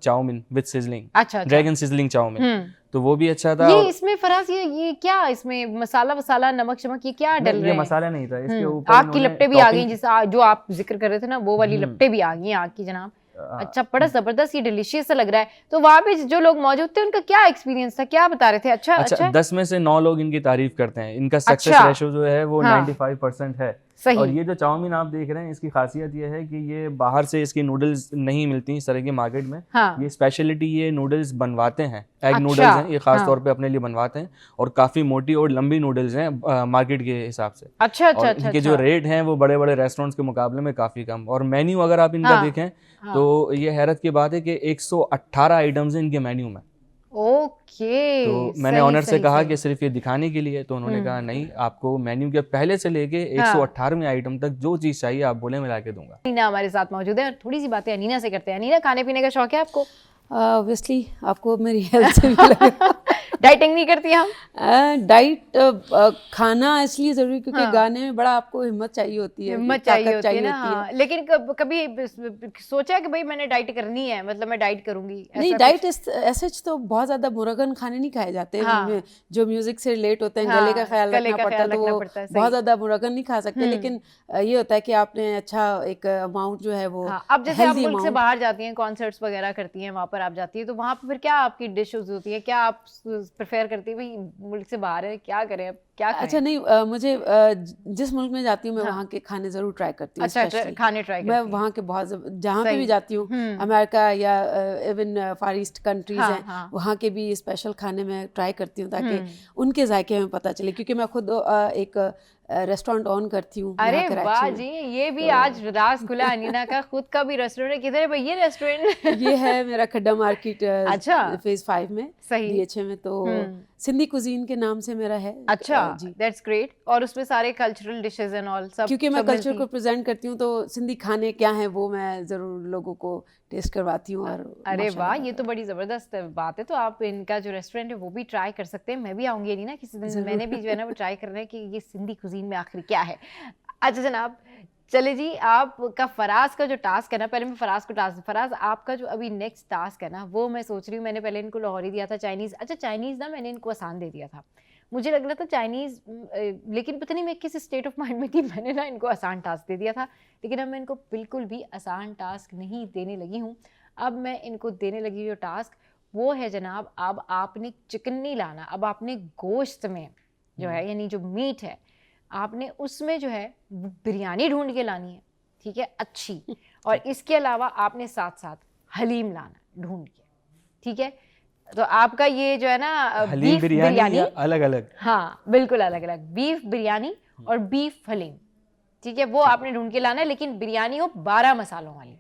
chowmein with sizzling, dragon sizzling chowmein, तो वो भी अच्छा था। ये इसमें फराज ये क्या, इसमें मसाला नमक शमक ये क्या डल रहा है? ये मसाला नहीं था, इसके ऊपर आग की लपटें भी आ गई, जिस जो आप जिक्र कर रहे थे ना, वो वाली लपटें भी आ गई आग की जनाब। अच्छा, बड़ा जबरदस्त, ये डिलीशियस सा लग रहा है। तो वहाँ पे जो लोग मौजूद थे उनका क्या एक्सपीरियंस था, क्या बता रहे थे? अच्छा 10 में से 9 लोग इनकी तारीफ करते हैं। इनका सक्सेस रेशो जो है वो 95% है। सही। और ये जो चाउमीन आप देख रहे हैं, इसकी खासियत ये है कि ये बाहर से इसकी नूडल्स नहीं मिलती इस तरह की मार्केट में। ये स्पेशलिटी, ये नूडल्स बनवाते हैं, एग नूडल्स हैं ये, खास तौर पे अपने लिए बनवाते हैं, और काफी मोटी और लंबी नूडल्स हैं मार्केट के हिसाब से। अच्छा। इनके जो रेट हैं वो बड़े बड़े रेस्टोरेंट्स के मुकाबले में काफी कम। और मेन्यू अगर आप इनका देखें तो ये हैरत की बात है कि 118 आइटम्स हैं इनके मेन्यू में। ओके। तो मैंने ऑनर से कहा कि सिर्फ ये दिखाने के लिए, तो उन्होंने कहा नहीं, आपको मेन्यू के पहले से लेके 118वें आइटम तक जो चीज चाहिए आप बोले, मैं ला के दूंगा। अनीना हमारे साथ मौजूद है और थोड़ी सी बातें अनीना से करते हैं। अनीना, खाने पीने का शौक है आपको? ऑब्वियसली आपको मेरी हेल्थ से भी लगा। डाइटिंग नहीं करती हम? डाइट खाना इसलिए जरूरी क्योंकि गाने में बड़ा आपको हिम्मत चाहिए होती है, हिम्मत चाहिए होती है ना। लेकिन कभी सोचा कि भाई मैंने डाइट करनी है, मतलब मैं डाइट करूंगी? नहीं, डाइट ऐसे तो बहुत ज्यादा मुरगन खाने नहीं खाए जाते हैं, जो म्यूजिक से रिलेट होते हैं, गले का ख्याल रखना पड़ता है, तो वो बहुत ज्यादा मुरगन नहीं खा सकते। लेकिन ये होता है कि आपने अच्छा एक अमाउंट जो है वो, अब जैसे आप मुल्क से बाहर जाती हैं, कॉन्सर्ट्स वगैरह करती हैं, वहाँ पर आप जाती है, तो वहाँ पर फिर क्या आपकी डिशेस होती है, क्या आप प्रेफर करती है भाई मुल्क से बाहर है क्या करें, अब क्या खाएं? अच्छा नहीं, मुझे जिस मुल्क में जाती हूँ मैं वहाँ के खाने जरूर ट्राई करती हूँ। अच्छा, खाने ट्राई मैं वहाँ के बहुत जहाँ पे भी जाती हूँ, अमेरिका या इवन फार ईस्ट कंट्रीज हैं, वहाँ के भी स्पेशल खाने में ट्राई करती हूँ ताकि उनके जायके में पता चले, क्योंकि मैं खुद एक रेस्टोरेंट ऑन करती हूँ। अरे वाह जी, ये भी आज राज खुला अनीना का खुद का भी रेस्टोरेंट है। किधर है भाई ये रेस्टोरेंट? ये है मेरा खड्डा मार्केट, अच्छा, फेज 5 में, DHA में। तो सिंधी कुजीन के नाम से मेरा है। अच्छा, जी, दैट्स ग्रेट। और उसमें सारे कल्चरल डिशेस एंड ऑल सब, क्योंकि मैं सब कल्चर मिलती को हैं। प्रेजेंट करती हूँ तो सिंधी खाने क्या हैं वो मैं ज़रूर लोगों को टेस्ट करवाती हूँ। और अरे वाह, माशाल्लाह ये तो बड़ी जबरदस्त बात है। तो आप इनका जो रेस्टोरेंट है वो भी ट्राई कर सकते हैं। मैं भी आऊंगी नहीं ना किसी दिन, मैंने भी जो है ना वो ट्राई करना है कि ये सिंधी कुजीन में आखिर क्या है। अच्छा जनाब, चले जी, आपका फराज का जो टास्क है ना, पहले मैं फराज को टास्क, फराज आपका जो अभी नेक्स्ट टास्क है ना, वो मैं सोच रही हूँ, मैंने पहले इनको लाहौरी दिया था चाइनीज़। अच्छा चाइनीज़ ना मैंने इनको आसान दे दिया था, मुझे लग रहा था चाइनीज़, लेकिन पता नहीं मैं किस स्टेट ऑफ माइंड में थी, मैंने ना इनको आसान टास्क दे दिया था। लेकिन अब मैं इनको बिल्कुल भी आसान टास्क नहीं देने लगी हूँ। अब मैं इनको देने लगी जो टास्क वो है जनाब, अब आपने चिकन नहीं लाना, अब आपने गोश्त में जो है यानी जो मीट है आपने उसमें जो है बिरयानी ढूंढ के लानी है, ठीक है, अच्छी। और इसके अलावा आपने साथ साथ हलीम लाना ढूंढ के, ठीक है। तो आपका ये जो है ना हलीम बीफ बिरयानी या अलग अलग? हाँ बिल्कुल अलग अलग, बीफ बिरयानी और बीफ हलीम, ठीक है, वो आपने ढूंढ के लाना है, लेकिन बिरयानी हो 12 मसालों वाली।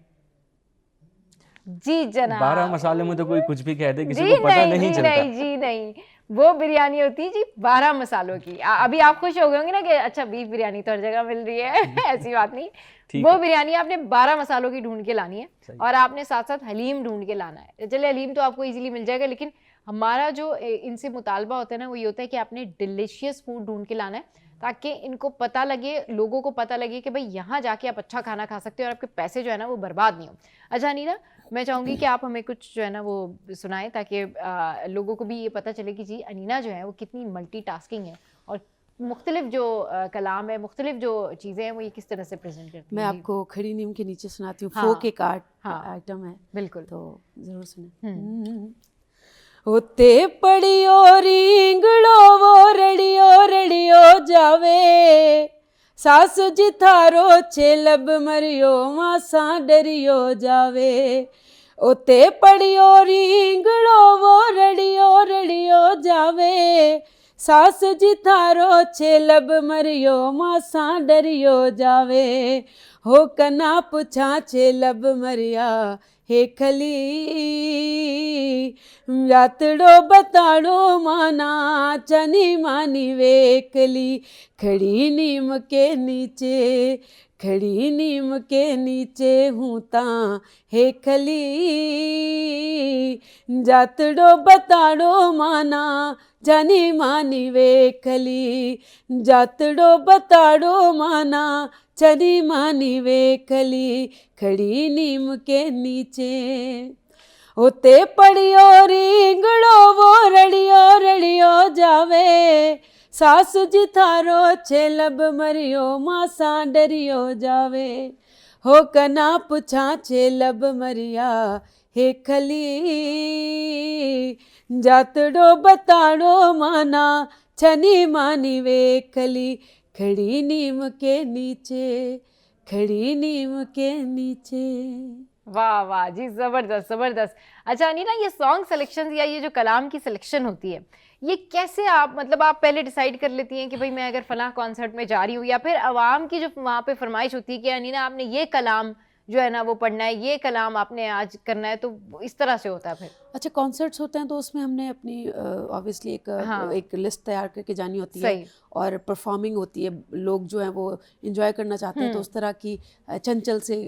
जी जनाब, 12 मसाले में तो कोई कुछ भी कह दे, किसी जी को पता नहीं, नहीं जी चलता। नहीं, जी नहीं, वो बिरयानी होती है जी 12 मसालों की। अभी आप खुश हो गए होंगे ना कि अच्छा बीफ बिरयानी तो हर जगह मिल रही है ऐसी बात नहीं, ठीक वो है। बिरयानी आपने 12 मसालों की ढूंढ के लानी है और आपने साथ साथ हलीम ढूंढ के लाना है। चलिए हलीम तो आपको इजीली मिल जाएगा, लेकिन हमारा जो इनसे मुतालबा होता है ना वो ये होता है कि आपने डिलीशियस फूड ढूंढ के लाना है, ताकि इनको पता लगे, लोगों को पता लगे कि भाई यहाँ जाके आप अच्छा खाना खा सकते हो और आपके पैसे जो है ना वो बर्बाद नहीं हो। अच्छा नीना, मैं चाहूँगी कि आप हमें कुछ जो है ना वो सुनाएं, ताकि लोगों को भी ये पता चले कि जी अनीना जो है वो कितनी मल्टीटास्किंग है और मुख्तलिफ जो कलाम है, मुख्तलिफ जो चीज़ें हैं वो ये किस तरह से प्रेजेंट करती मैं है। आपको खड़ी नीम के नीचे सुनाती हूँ। हाँ, फोक एक आर्ट हाँ, आइटम है, बिल्कुल। तो ज़रूर सुने। होते पड़ियो रिंगड़ो वो रड़ियो रड़ियो जावे, सासु जी थारो छेलब मरियो मासा डरियो जावे। ओते पड़ियो रिंगड़ो वो रड़ियो रड़ियो जावे, सासु जी थारो छेलब मरियो मासा डरियो जावे। हो कना पुछा छेलब मरिया हे खली, यातड़ो बताड़ो माना चनी मानी वेकली। खड़ी नीम के नीचे, खड़ी नीम के नीचे हूँ ता हे खली, जातड़ो बताड़ो माना जानी मानी वेखली। जातड़ो बताड़ो माना चनी मानी वेखली। खड़ी नीम के नीचे होते पड़ियो रिंगड़ो वो रड़ियो रड़ियो जावे, सासु जी थारो छेलब मरियो मासा डरियो जावे। हो कना पुछा छेलब मरिया हे खली, जातड़ो बताड़ो माना छनी मानी वेखली। खड़ी नीम के नीचे, खड़ी नीम के नीचे। वाह वाह जी, जबरदस्त जबरदस्त। अच्छा अनीना, ये सॉन्ग सिलेक्शन या ये जो कलाम की सिलेक्शन होती है ये कैसे आप, मतलब आप पहले डिसाइड कर लेती हैं कि भाई मैं अगर फलां कॉन्सर्ट में जा रही हूँ, या फिर आवाम की जो वहाँ पे फरमाइश होती है कि अनीना आपने ये कलाम जो है ना वो पढ़ना है, ये कलाम आपने आज करना है, तो इस तरह से होता है फिर? अच्छा कॉन्सर्ट्स होते हैं तो उसमें हमने अपनी ऑब्वियसली एक लिस्ट तैयार करके जानी होती है, और परफॉर्मिंग होती है, लोग जो हैं वो एंजॉय करना चाहते हैं तो उस तरह की चंचल से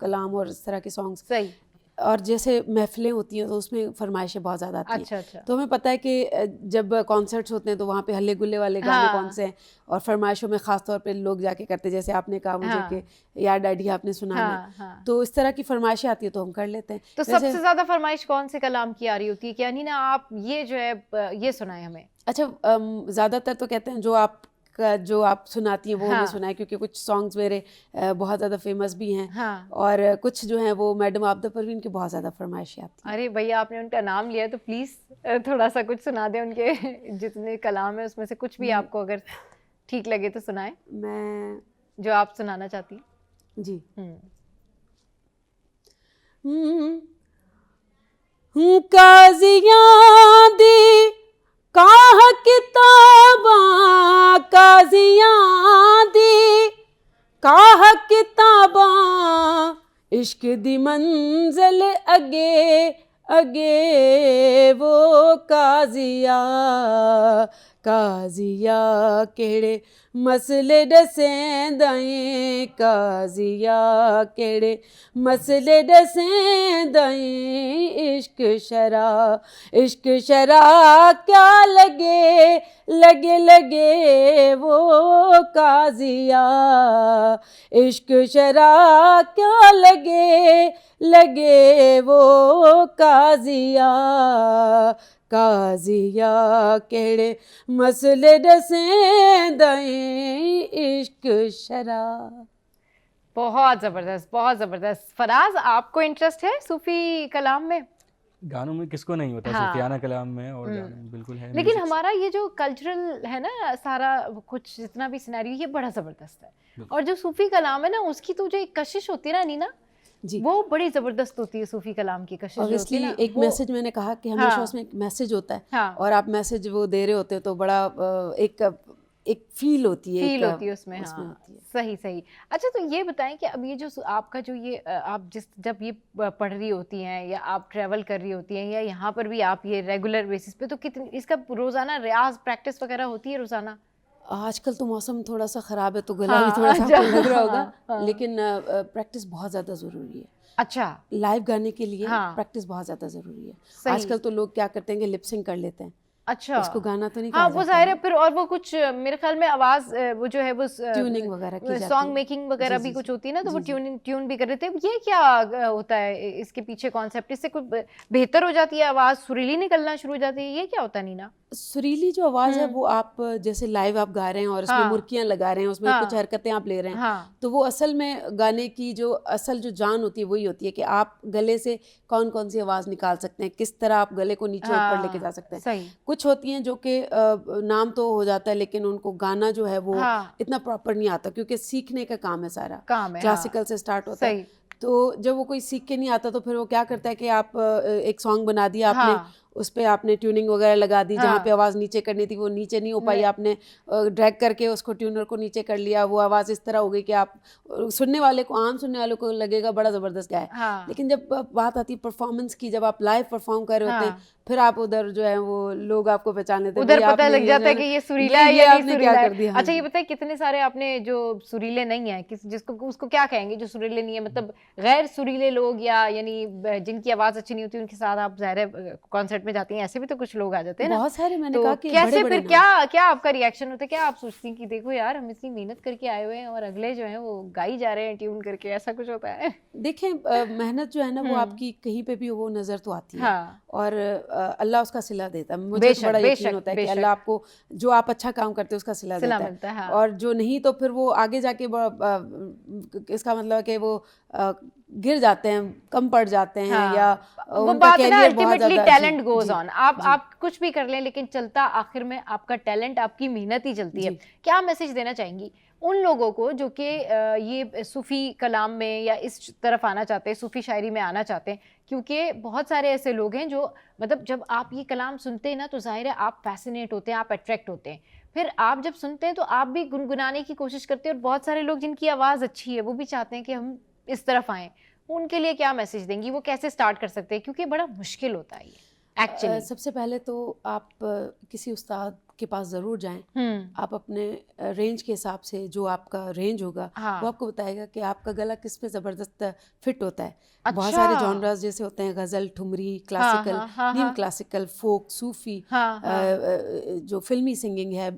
कलाम और इस तरह के सॉन्ग्स। सही। और जैसे महफिलें होती हैं तो उसमें फरमाइशें बहुत ज़्यादा आती हैं। अच्छा, अच्छा। तो हमें पता है कि जब कॉन्सर्ट्स होते हैं तो वहाँ पे हल्ले गुल्ले वाले गाने कौन से हैं, और फरमाइशों में ख़ास तौर पे लोग जाके करते, जैसे आपने कहा मुझे कि यार डैडी आपने सुना है, तो इस तरह की फरमाइशें आती है तो हम कर लेते हैं। तो सबसे ज़्यादा फरमाइश कौन से कलाम की आ रही होती है कि अनीना आप ये जो है ये सुनाए हमें? अच्छा ज़्यादातर तो कहते हैं जो आप सुनाती हैं वो हमें सुनाए, क्योंकि कुछ सॉन्ग्स मेरे बहुत ज़्यादा फेमस भी हैं, और कुछ जो हैं वो मैडम आबदा परवीन की बहुत ज़्यादा फरमाइशें आती हैं। अरे भैया आपने उनका नाम लिया तो प्लीज़ थोड़ा सा कुछ सुना दें, उनके जितने कलाम है उसमें से कुछ भी आपको अगर ठीक लगे तो सुनाएं, मैं जो आप सुनाना चाहती हैं। जी। काजियां दी काह किताबां, काजियां दी काह किताबां, इश्क दी मंजिल अगे अगे वो काजिया काजिया केड़े मसले दसेंदाई काजिया केड़े मसले दसेंदाई इश्क शरा क्या लगे लगे लगे वो काजिया इश्क शरा क्या लगे लगे वो काजिया काजिया केड़े मसले दसेंदाई इश्क शरा। बहुत जबरदस्त, बहुत जबरदस्त। फराज, आपको इंटरेस्ट है सूफी कलाम में? गानों में किसको नहीं होता, हाँ। सूफियाना कलाम में और गानों में बिल्कुल है। लेकिन music से। हमारा ये जो कल्चरल है ना, सारा कुछ जितना भी सिनेरियो, ये बड़ा जबरदस्त है। और जो सूफी कलाम है ना, उसकी तो जो एक कशिश होती है ना नीना, जी, वो बड़ी जबरदस्त होती है। सूफी कलाम की कशिश जो होती ऑब्वियसली है ना, एक वो- मैसेज, मैंने कहा कि हमेशा हाँ। उसमें एक मैसेज होता है हाँ। और आप मैसेज वो दे रहे होते हो तो बड़ा एक फील होती है, फील एक, होती है उसमें, हाँ। होती है। सही सही। अच्छा, तो ये बताएं कि अब ये जो आपका जो ये आप जब ये पढ़ रही होती हैं या आप ट्रैवल कर रही होती हैं या यहाँ पर भी आप ये रेगुलर बेसिस पे, तो कितनी इसका रोजाना रियाज प्रैक्टिस वगैरह होती है रोजाना? आजकल तो मौसम थोड़ा सा ख़राब है तो गला हाँ, भी थोड़ा सा अच्छा, आपको लग रहा होगा, हाँ। लेकिन प्रैक्टिस बहुत ज़्यादा ज़रूरी है। अच्छा, लाइव गाने के लिए हाँ। प्रैक्टिस बहुत ज़्यादा ज़रूरी है। सही। आजकल तो लोग क्या करते हैं कि लिपसिंग कर लेते हैं, अच्छा। उसको गाना तो नहीं हाँ, कहा वो जाता जाहिर है। है फिर, और वो कुछ मेरे ख्याल में आवाज वो जो है वो ट्यूनिंग वगैरह की जाती है। सॉन्ग मेकिंग वगैरह जी, भी जी, कुछ जी। होती है ना, तो वो जी, जी। ट्यून भी कर रहे थे। ये क्या होता है इसके पीछे कॉन्सेप्ट? इससे कुछ बेहतर हो जाती है आवाज, सुरीली निकलना शुरू हो जाती है, ये क्या होता है नीना? सुरीली जो आवाज़ है वो आप जैसे लाइव आप गा रहे हैं और उसमें हाँ। मुर्कियाँ लगा रहे हैं, उसमें हाँ। कुछ हरकतें आप ले रहे हैं, हाँ। तो वो असल में गाने की जो असल जो जान होती है वही होती है कि आप गले से कौन कौन सी आवाज़ निकाल सकते हैं, किस तरह आप गले को नीचे ऊपर लेके जा सकते हैं। सही। कुछ होती हैं जो कि नाम तो हो जाता है लेकिन उनको गाना जो है वो हाँ। इतना प्रॉपर नहीं आता, क्योंकि सीखने का काम है सारा, काम है, क्लासिकल हाँ। से स्टार्ट होता सही। है। तो जब वो कोई सीख के नहीं आता तो फिर वो क्या करता है कि आप एक सॉन्ग बना दिया आपने, हाँ। उस पे आपने ट्यूनिंग वगैरह लगा दी, जहाँ हाँ। पे आवाज़ नीचे करनी थी वो नीचे नहीं हो पाई, आपने ड्रैग करके उसको ट्यूनर को नीचे कर लिया, वो आवाज़ इस तरह हो गई कि आप सुनने वाले को, आम सुनने वाले को लगेगा बड़ा ज़बरदस्त गाया है। हाँ। लेकिन जब बात आती है परफॉर्मेंस की, जब आप लाइव परफॉर्म कर रहे होते हैं, हाँ। फिर आप उधर जो है वो लोग आपको पहचान लेते हैं, उधर भाई पता आपने लग जाता है कि ये सुरीला है ये या नहीं आपने सुरीला क्या है। कर दिया। अच्छा, ये बताइए कितने सारे आपने जो सुरीले नहीं है, जिसको उसको क्या कहेंगे जो सुरीले नहीं है, मतलब गैर सुरीले लोग, या यानी जिनकी आवाज अच्छी नहीं होती उनके साथ आप ज़ाहिर कॉन्सर्ट में जाती हैं, ऐसे भी तो कुछ लोग आ जाते हैं ना। बहुत सारे, मैंने तो कहा कि कैसे बड़े-बड़े फिर क्या आपका रिएक्शन होता है? क्या आप सोचती हैं कि देखो यार, हम इतनी मेहनत करके आए हुए हैं और अगले जो है वो गाई जा रहे हैं ट्यून करके, ऐसा कुछ होता है? देखें, मेहनत जो है ना वो आपकी कहीं पे भी वो नज़र तो आती है, हाँ। और अल्लाह उसका सिला देता है। मुझे तो बड़ा यकीन होता है कि अल्लाह आपको जो आप अच्छा काम करते हो उसका सिला देता मिलता है, है, हाँ। और जो नहीं तो फिर वो आगे जाके इसका मतलब है कि वो गिर जाते हैं, कम पड़ जाते हैं, हाँ। या वो उनका बात है ना, कैरियर बहुत अल्टीमेटली ज़्यादा। टैलेंट गोज जी, ऑन। आप कुछ भी कर लें, लेकिन चलता आखिर में आपका टैलेंट, आपकी मेहनत ही चलती है। क्या मैसेज देना चाहेंगी उन लोगों को जो कि ये सूफी कलाम में या इस तरफ आना चाहते हैं, सूफी शायरी में आना चाहते हैं? क्योंकि बहुत सारे ऐसे लोग हैं जो, मतलब जब आप ये कलाम सुनते हैं ना, तो जाहिर है आप फैसिनेट होते हैं, आप अट्रैक्ट होते हैं, फिर आप जब सुनते हैं तो आप भी गुनगुनाने की कोशिश करते हैं, और बहुत सारे लोग जिनकी आवाज़ अच्छी है वो भी चाहते हैं कि हम इस तरफ आएँ। उनके लिए क्या मैसेज देंगी? वो कैसे स्टार्ट कर सकते हैं? क्योंकि बड़ा मुश्किल होता है ये एक्चुअली। सबसे पहले तो आप किसी उस्ताद के पास ज़रूर जाएं। आप अपने रेंज के हिसाब से, जो आपका रेंज होगा, हाँ। वो आपको बताएगा कि आपका गला किस पे ज़बरदस्त फिट होता है। अच्छा। बहुत सारे जॉनरास जैसे होते हैं, गज़ल, ठुमरी, क्लासिकल, नीम क्लासिकल, फोक, सूफ़ी, जो फिल्मी सिंगिंग है।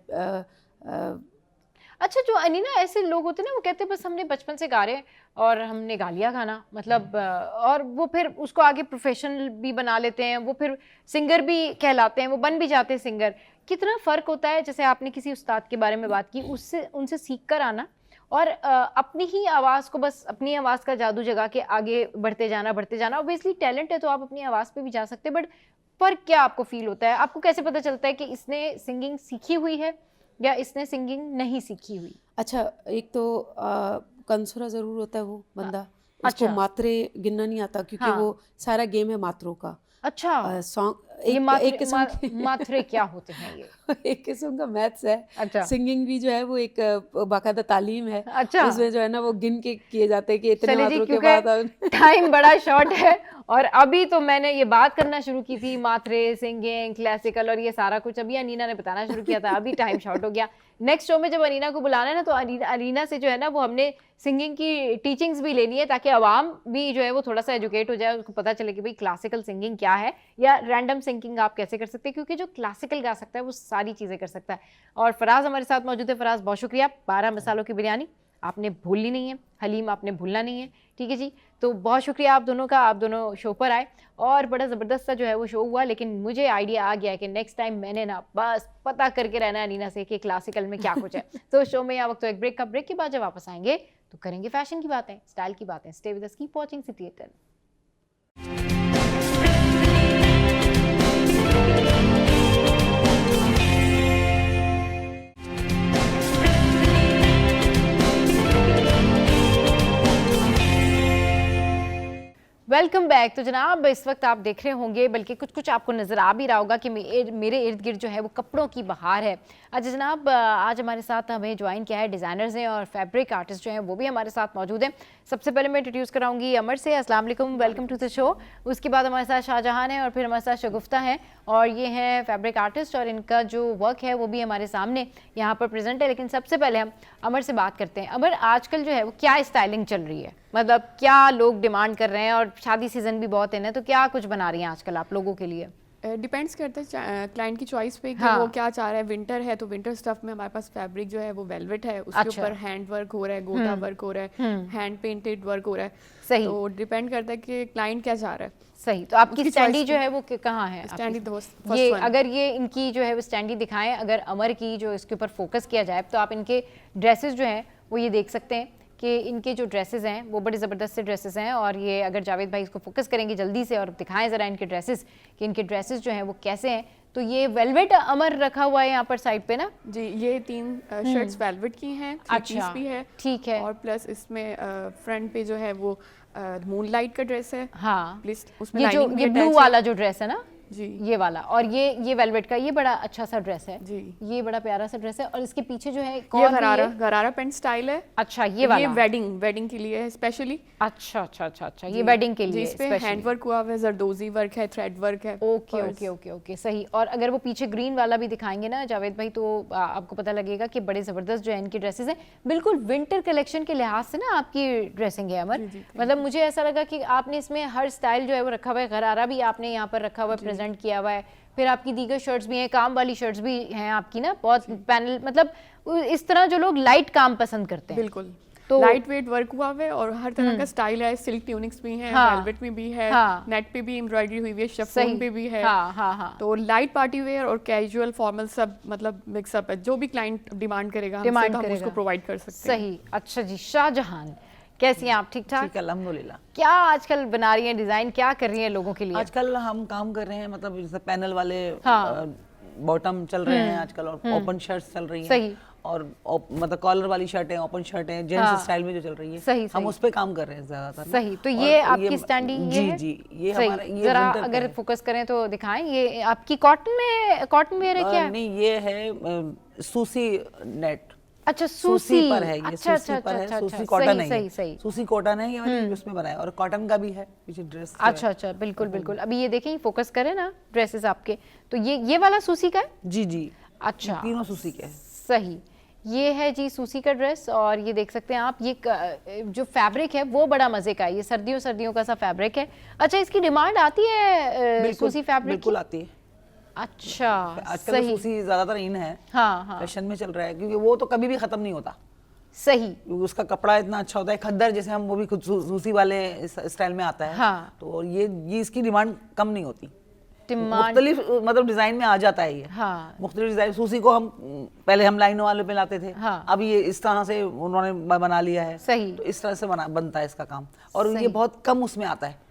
अच्छा, जो अनीना ऐसे लोग होते हैं ना, वो कहते हैं बस हमने बचपन से गा रहे हैं और हमने गा लिया गाना, मतलब और वो फिर उसको आगे प्रोफेशनल भी बना लेते हैं, वो फिर सिंगर भी कहलाते हैं, वो बन भी जाते हैं सिंगर। कितना फ़र्क होता है, जैसे आपने किसी उस्ताद के बारे में बात की, उससे उनसे सीख कर आना और अपनी ही आवाज़ को, बस अपनी आवाज़ का जादू जगा के आगे बढ़ते जाना। ऑब्वियसली टैलेंट है तो आप अपनी आवाज़ पे भी जा सकते हैं, बट फ़र्क क्या आपको फील होता है? आपको कैसे पता चलता है कि इसने सिंगिंग सीखी हुई है या इसने सिंगिंग नहीं सीखी हुई? अच्छा, एक तो कंसुरा ज़रूर होता है वो बंदा, उसको अच्छा। मात्रे गिनना नहीं आता, क्योंकि हाँ। वो सारा गेम है मात्रों का। अच्छा। सॉन्ग ये एक किस्म की मात्रे क्या होते हैं ये? एक किस्म का मैथ्स है। अच्छा। सिंगिंग भी जो है वो एक बाकायदा तालीम है। अच्छा। उसमें जो है ना वो गिन के किए जाते हैं कि इतने चलिए जी, मात्रों के बाद क्योंकि टाइम बड़ा शॉर्ट है और अभी तो मैंने ये बात करना शुरू की थी मात्रे, सिंगिंग, क्लासिकल और ये सारा कुछ अभी अनीना ने बताना शुरू किया था, अभी टाइम शॉर्ट हो गया। नेक्स्ट शो में जब अनीना को बुलाना है ना तो अनीना से जो है ना वो हमने सिंगिंग की टीचिंग्स भी लेनी है ताकि आवाम भी जो है वो थोड़ा सा एजुकेट हो जाए, उसको पता चले कि भाई क्लासिकल सिंगिंग क्या है या रैंडम सिंगिंग आप कैसे कर सकते हैं, क्योंकि जो क्लासिकल गा सकता है वो सारी चीज़ें कर सकता है। और फराज हमारे साथ मौजूद है। फराज बहुत शुक्रिया। 12 मसालों की बिरयानी आपने भूलनी नहीं है, हलीम आपने भूलना नहीं है, ठीक है जी। तो बहुत शुक्रिया आप दोनों का, आप दोनों शो पर आए और बड़ा ज़बरदस्त सा जो है वो शो हुआ। लेकिन मुझे आइडिया आ गया है कि नेक्स्ट टाइम मैंने ना बस पता करके रहना है अनीना से कि क्लासिकल में क्या कुछ है। तो शो में यहाँ वक्त तो एक ब्रेक का, ब्रेक के बाद जब वापस आएंगे तो करेंगे फैशन की बातें, स्टाइल की बातें। Stay with us, keep watching city 810। Welcome back. तो जनाब इस वक्त आप देख रहे होंगे, बल्कि कुछ कुछ आपको नज़र आ भी रहा होगा कि मेरे इर्द गिर्द जो है वो कपड़ों की बहार है। अच्छा जनाब, आज हमारे साथ हमें ज्वाइन किया है डिज़ाइनर्स हैं और फैब्रिक आर्टिस्ट जो हैं वो भी हमारे साथ मौजूद हैं। सबसे पहले मैं इंट्रोड्यूस कराऊंगी अमर से। अस्सलाम वालेकुम, वेलकम टू द शो। उसके बाद हमारे साथ शाहजहान है और फिर हमारे साथ शगुफ्ता हैं और ये हैं फैब्रिक आर्टिस्ट और इनका जो वर्क है वो भी हमारे सामने यहाँ पर प्रेजेंट है। लेकिन सबसे पहले हम अमर से बात करते हैं। अमर, आजकल जो है वो क्या स्टाइलिंग चल रही है, मतलब क्या लोग डिमांड कर रहे हैं और शादी सीजन भी बहुत है ना, तो क्या कुछ बना रही हैं आजकल आप लोगों के लिए? डिपेंड्स करता है क्लाइंट की चॉइस पे कि हाँ। वो क्या चाह रहा है। विंटर है तो विंटर स्टफ में हमारे पास फैब्रिक जो है वो वेलवेट है, उसके अच्छा। ऊपर हैंड वर्क हो रहा है, गोटा वर्क हो रहा है, हैंड पेंटेड वर्क हो रहा है। सही। तो डिपेंड करता है कि क्लाइंट क्या चाह रहा है। सही। तो आपकी उसकी स्टैंडी choice जो पे। है वो कहाँ है? स्टैंडी आपकी? तो ये अगर ये इनकी जो है वो स्टैंडी दिखाएं, अगर अमर की जो इसके ऊपर फोकस किया जाए तो आप इनके ड्रेसेस जो हैं वो ये देख सकते हैं कि इनके जो ड्रेसेस हैं वो बड़े ज़बरदस्त से ड्रेसेस हैं। और ये अगर जावेद भाई इसको फोकस करेंगे जल्दी से और दिखाएं ज़रा इनके ड्रेसेस कि इनके ड्रेसेस जो हैं वो कैसे हैं। तो ये वेलवेट अमर रखा हुआ है यहाँ पर साइड पे ना जी। ये 3 शर्ट्स वेलवेट की हैं, 3 पीस भी है, ठीक है। और प्लस इसमें फ्रंट पे जो है वो मूनलाइट का ड्रेस है। हाँ, प्लीज उसमें ये जो lining भी ये ब्लू attach है। वाला जो ड्रेस है ना, जी ये वाला, और ये वेलवेट का ये बड़ा अच्छा सा ड्रेस है जी। ये बड़ा प्यारा सा ड्रेस है। और इसके पीछे जो है ये कौन गरारा पेंट स्टाइल है। अच्छा, ये वाला वेडिंग के लिए है स्पेशली। अच्छा अच्छा अच्छा अच्छा, ये वेडिंग के लिए इस पे हैंड वर्क हुआ है, जरदोजी वर्क है, थ्रेड वर्क है। ओके ओके ओके ओके, सही। और अगर वो पीछे ग्रीन वाला भी दिखाएंगे ना जावेद भाई तो आपको पता लगेगा कि बड़े ज़बरदस्त जो है इनकी ड्रेसेस हैं। बिल्कुल विंटर कलेक्शन के लिहाज से ना आपकी ड्रेसिंग है अमर। मतलब मुझे ऐसा लगा कि आपने इसमें हर स्टाइल जो है वो रखा हुआ है। गरारा भी आपने यहाँ पर रखा हुआ है, प्रेजेंट किया हुआ है। फिर आपकी दीगर शर्ट्स भी हैं, काम वाली शर्ट्स भी हैं आपकी ना, बहुत पैनल, मतलब इस तरह जो लोग लाइट काम पसंद करते हैं। बिल्कुल तो लाइट वेट वर्क हुआ है और हर तरह का स्टाइल है। सिल्क ट्यूनिक्स भी है, वेलवेट में भी है, नेट पे भी एम्ब्रॉयडरी हुई हुई है, शिफॉन पे भी है। तो लाइट पार्टी वेयर और कैजुअल फॉर्मल सब मतलब मिक्सअप है। जो भी क्लाइंट डिमांड करेगा हमसे तो हम उसको प्रोवाइड कर सकते हैं। सही। अच्छा जी, शाहजहान कैसी हैं आप? ठीक ठाक? ठीक है, अल्हम्दुलिल्लाह। क्या आजकल बना रही हैं डिजाइन, क्या कर रही हैं लोगों के लिए? आजकल हम काम कर रहे हैं, मतलब जैसे पैनल वाले बॉटम चल रहे हैं आजकल, और ओपन शर्ट्स चल रही हैं। सही। और मतलब कॉलर वाली शर्टें, ओपन शर्टें, जेंट्स स्टाइल में जो चल रही है, सही, हम उस पे काम कर रहे हैं ज्यादातर। सही। तो ये आपकी स्टैंडी ये है? जी, ये हमारा ये जरा winter का अगर है। फोकस करें तो दिखाएं। ये आपकी कॉटन वेयर है क्या? नहीं, ये है सूसी नेट। अच्छा, सूसी पर है ये। अच्छा सूसी अच्छा पर है, अच्छा, सूसी कॉटन नहीं सही है। सही। सूसी कॉटन है ये वाली, उसमें बनाया, और कॉटन का भी है पीछे ड्रेस। अच्छा अच्छा, बिल्कुल बिल्कुल। अभी ये देखें, फोकस करें ना ड्रेसेस आपके, तो ये वाला सूसी का है? जी जी। अच्छा, तीनों सूसी के हैं। सही। ये है जी सूसी का ड्रेस और ये देख सकते हैं आप, ये जो फैब्रिक है वो बड़ा मजे का है। ये सर्दियों का सा फैब्रिक है। अच्छा, इसकी डिमांड आती है सूसी फैब्रिक? बिल्कुल आती है। अच्छा, आजकल तो सूसी ज्यादातर इन है, हाँ, फैशन में चल रहा है, क्योंकि वो तो कभी भी खत्म नहीं होता। सही। उसका कपड़ा इतना अच्छा होता है, खद्दर जैसे हम, वो भी खुद सूसी वाले स्टाइल में आता है। हाँ। तो ये इसकी डिमांड कम नहीं होती। डिमांड मुख्तलिफ मतलब डिजाइन में आ जाता है ये। हाँ। मुख्तलिफ डिजाइन। सूसी को हम पहले हम लाइनों वाले पे लाते थे, हाँ। अब ये इस तरह से उन्होंने बना लिया है। सही। तो इस तरह से बनता है इसका काम, और ये बहुत कम उसमें आता है।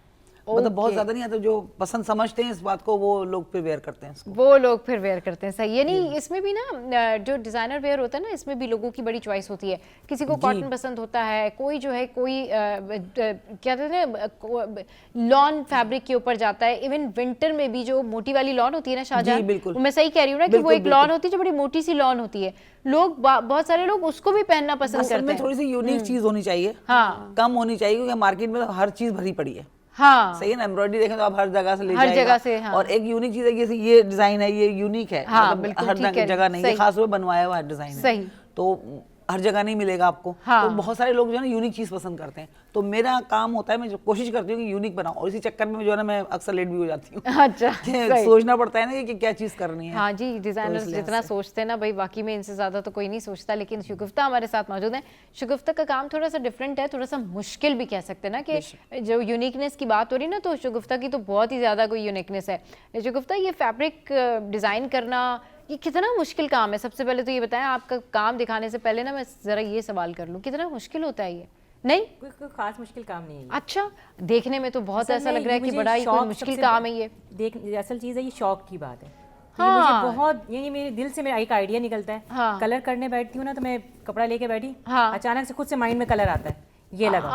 मतलब बहुत ज्यादा नहीं आता, जो पसंद समझते हैं इस बात को वो लोग फिर वेयर करते हैं इसको। वो लोग फिर वेयर करते हैं, सही है। नहीं इसमें भी ना जो डिज़ाइनर वेयर होता है ना, इसमें भी लोगों की बड़ी चॉइस होती है। किसी को कॉटन पसंद होता है, कोई जो है कोई क्या कहते हैं लॉन फैब्रिक के ऊपर जाता है। इवन विंटर में भी जो मोटी वाली लॉन होती है ना शाहजहां, बिल्कुल। मैं सही कह रही हूँ ना कि वो एक लॉन होती है जो बड़ी मोटी सी लॉन होती है, लोग बहुत सारे लोग उसको भी पहनना पसंद करते हैं। थोड़ी सी यूनिक चीज होनी चाहिए, हाँ कम होनी चाहिए, क्योंकि मार्केट में तो हर चीज भरी पड़ी है। हाँ सही है ना, एम्ब्रॉयडरी देखें तो आप हर जगह से ले हर जगह से, हाँ। और एक यूनिक चीज है कि जैसे ये डिजाइन है, ये यूनिक है, हाँ, मतलब बिल्कुल, हर ठीक है, जगह नहीं, ये सही। खास तौर पे बनवाया हुआ डिजाइन है, सही। तो हर जगह नहीं मिलेगा आपको। हाँ। तो बहुत सारे लोग जो है ना यूनिक चीज पसंद करते हैं, तो मेरा काम होता है, मैं जो कोशिश करती हूँ कि यूनिक बनाऊं, और इसी चक्कर में जो है ना मैं अक्सर लेट भी हो जाती हूँ। अच्छा, सही। सोचना पड़ता है ना कि क्या चीज करनी है। हाँ जी, डिजाइनर्स जितना सोचते हैं ना भाई, बाकी में इनसे ज्यादा तो कोई नहीं सोचता। लेकिन शगुफ्ता हमारे साथ मौजूद है। शगुफ्ता का काम थोड़ा सा डिफरेंट है, थोड़ा सा मुश्किल भी कह सकते हैं ना, कि जो यूनिकनेस की बात हो रही है ना, तो शगुफ्ता की तो बहुत ही ज्यादा कोई यूनिकनेस है। शगुफ्ता, ये फैब्रिक डिजाइन करना ये कितना मुश्किल काम है? सबसे पहले तो ये बताएं, आपका काम दिखाने से पहले ना मैं जरा ये सवाल कर लूं, कितना मुश्किल होता है ये? नहीं, कोई खास मुश्किल काम नहीं है। अच्छा, देखने में तो बहुत ऐसा लग रहा है कि बड़ा ही कोई मुश्किल काम है ये। देख, असल चीज़ है ये शौक की बात है। हाँ। ये मुझे बहुत, ये मेरे दिल से मेरा एक आइडिया निकलता है। हाँ। कलर करने बैठती हूँ ना, तो मैं कपड़ा लेके बैठी, हाँ। अचानक से खुद से माइंड में कलर आता है, ये लगा,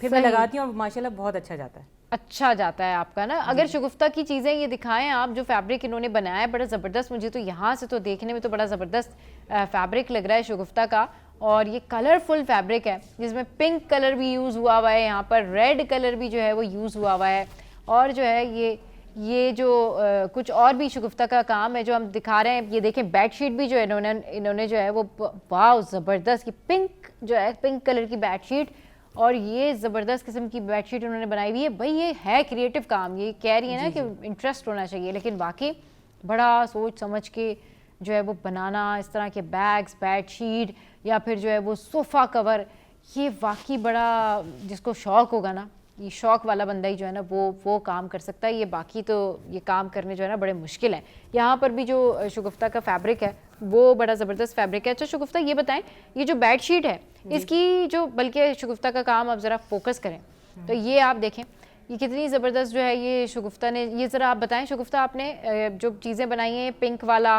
फिर मैं लगाती हूँ और माशाल्लाह बहुत अच्छा जाता है। अच्छा जाता है आपका ना। अगर शगुफ्ता की चीज़ें ये दिखाएं आप, जो फैब्रिक इन्होंने बनाया है बड़ा ज़बरदस्त, मुझे तो यहाँ से तो देखने में तो बड़ा ज़बरदस्त फैब्रिक लग रहा है शगुफ्ता का। और ये कलरफुल फैब्रिक है जिसमें पिंक कलर भी यूज़ हुआ हुआ है, यहाँ पर रेड कलर भी जो है वो यूज़ हुआ हुआ है। और जो है ये जो कुछ और भी शगुफ्ता का काम है जो हम दिखा रहे हैं, ये देखें बेडशीट भी जो है इन्होंने जो है वो वाह ज़बरदस्त की पिंक जो है, पिंक कलर की बेडशीट, और ये ज़बरदस्त किस्म की बेडशीट उन्होंने बनाई हुई है। भाई ये है क्रिएटिव काम, ये कह रही है ना कि इंटरेस्ट होना चाहिए, लेकिन बाकी बड़ा सोच समझ के जो है वो बनाना, इस तरह के बैग्स, बेडशीट या फिर जो है वो सोफ़ा कवर, ये वाकई बड़ा, जिसको शौक़ होगा ना, ये शौक़ वाला बंदा ही जो है ना वो काम कर सकता है। ये बाकी तो ये काम करने जो है ना बड़े मुश्किल हैं। यहाँ पर भी जो शगुफ्ता का फैब्रिक है वो बड़ा ज़बरदस्त फैब्रिक है। अच्छा शगुफ्ता, ये बताएं, ये जो बेडशीट है इसकी जो, बल्कि शगुफ्ता का काम आप ज़रा फोकस करें तो ये आप देखें, ये कितनी ज़बरदस्त जो है ये शगुफ्ता ने, ये ज़रा आप बताएं शगुफ्ता, आपने जो चीज़ें बनाई हैं, पिंक वाला,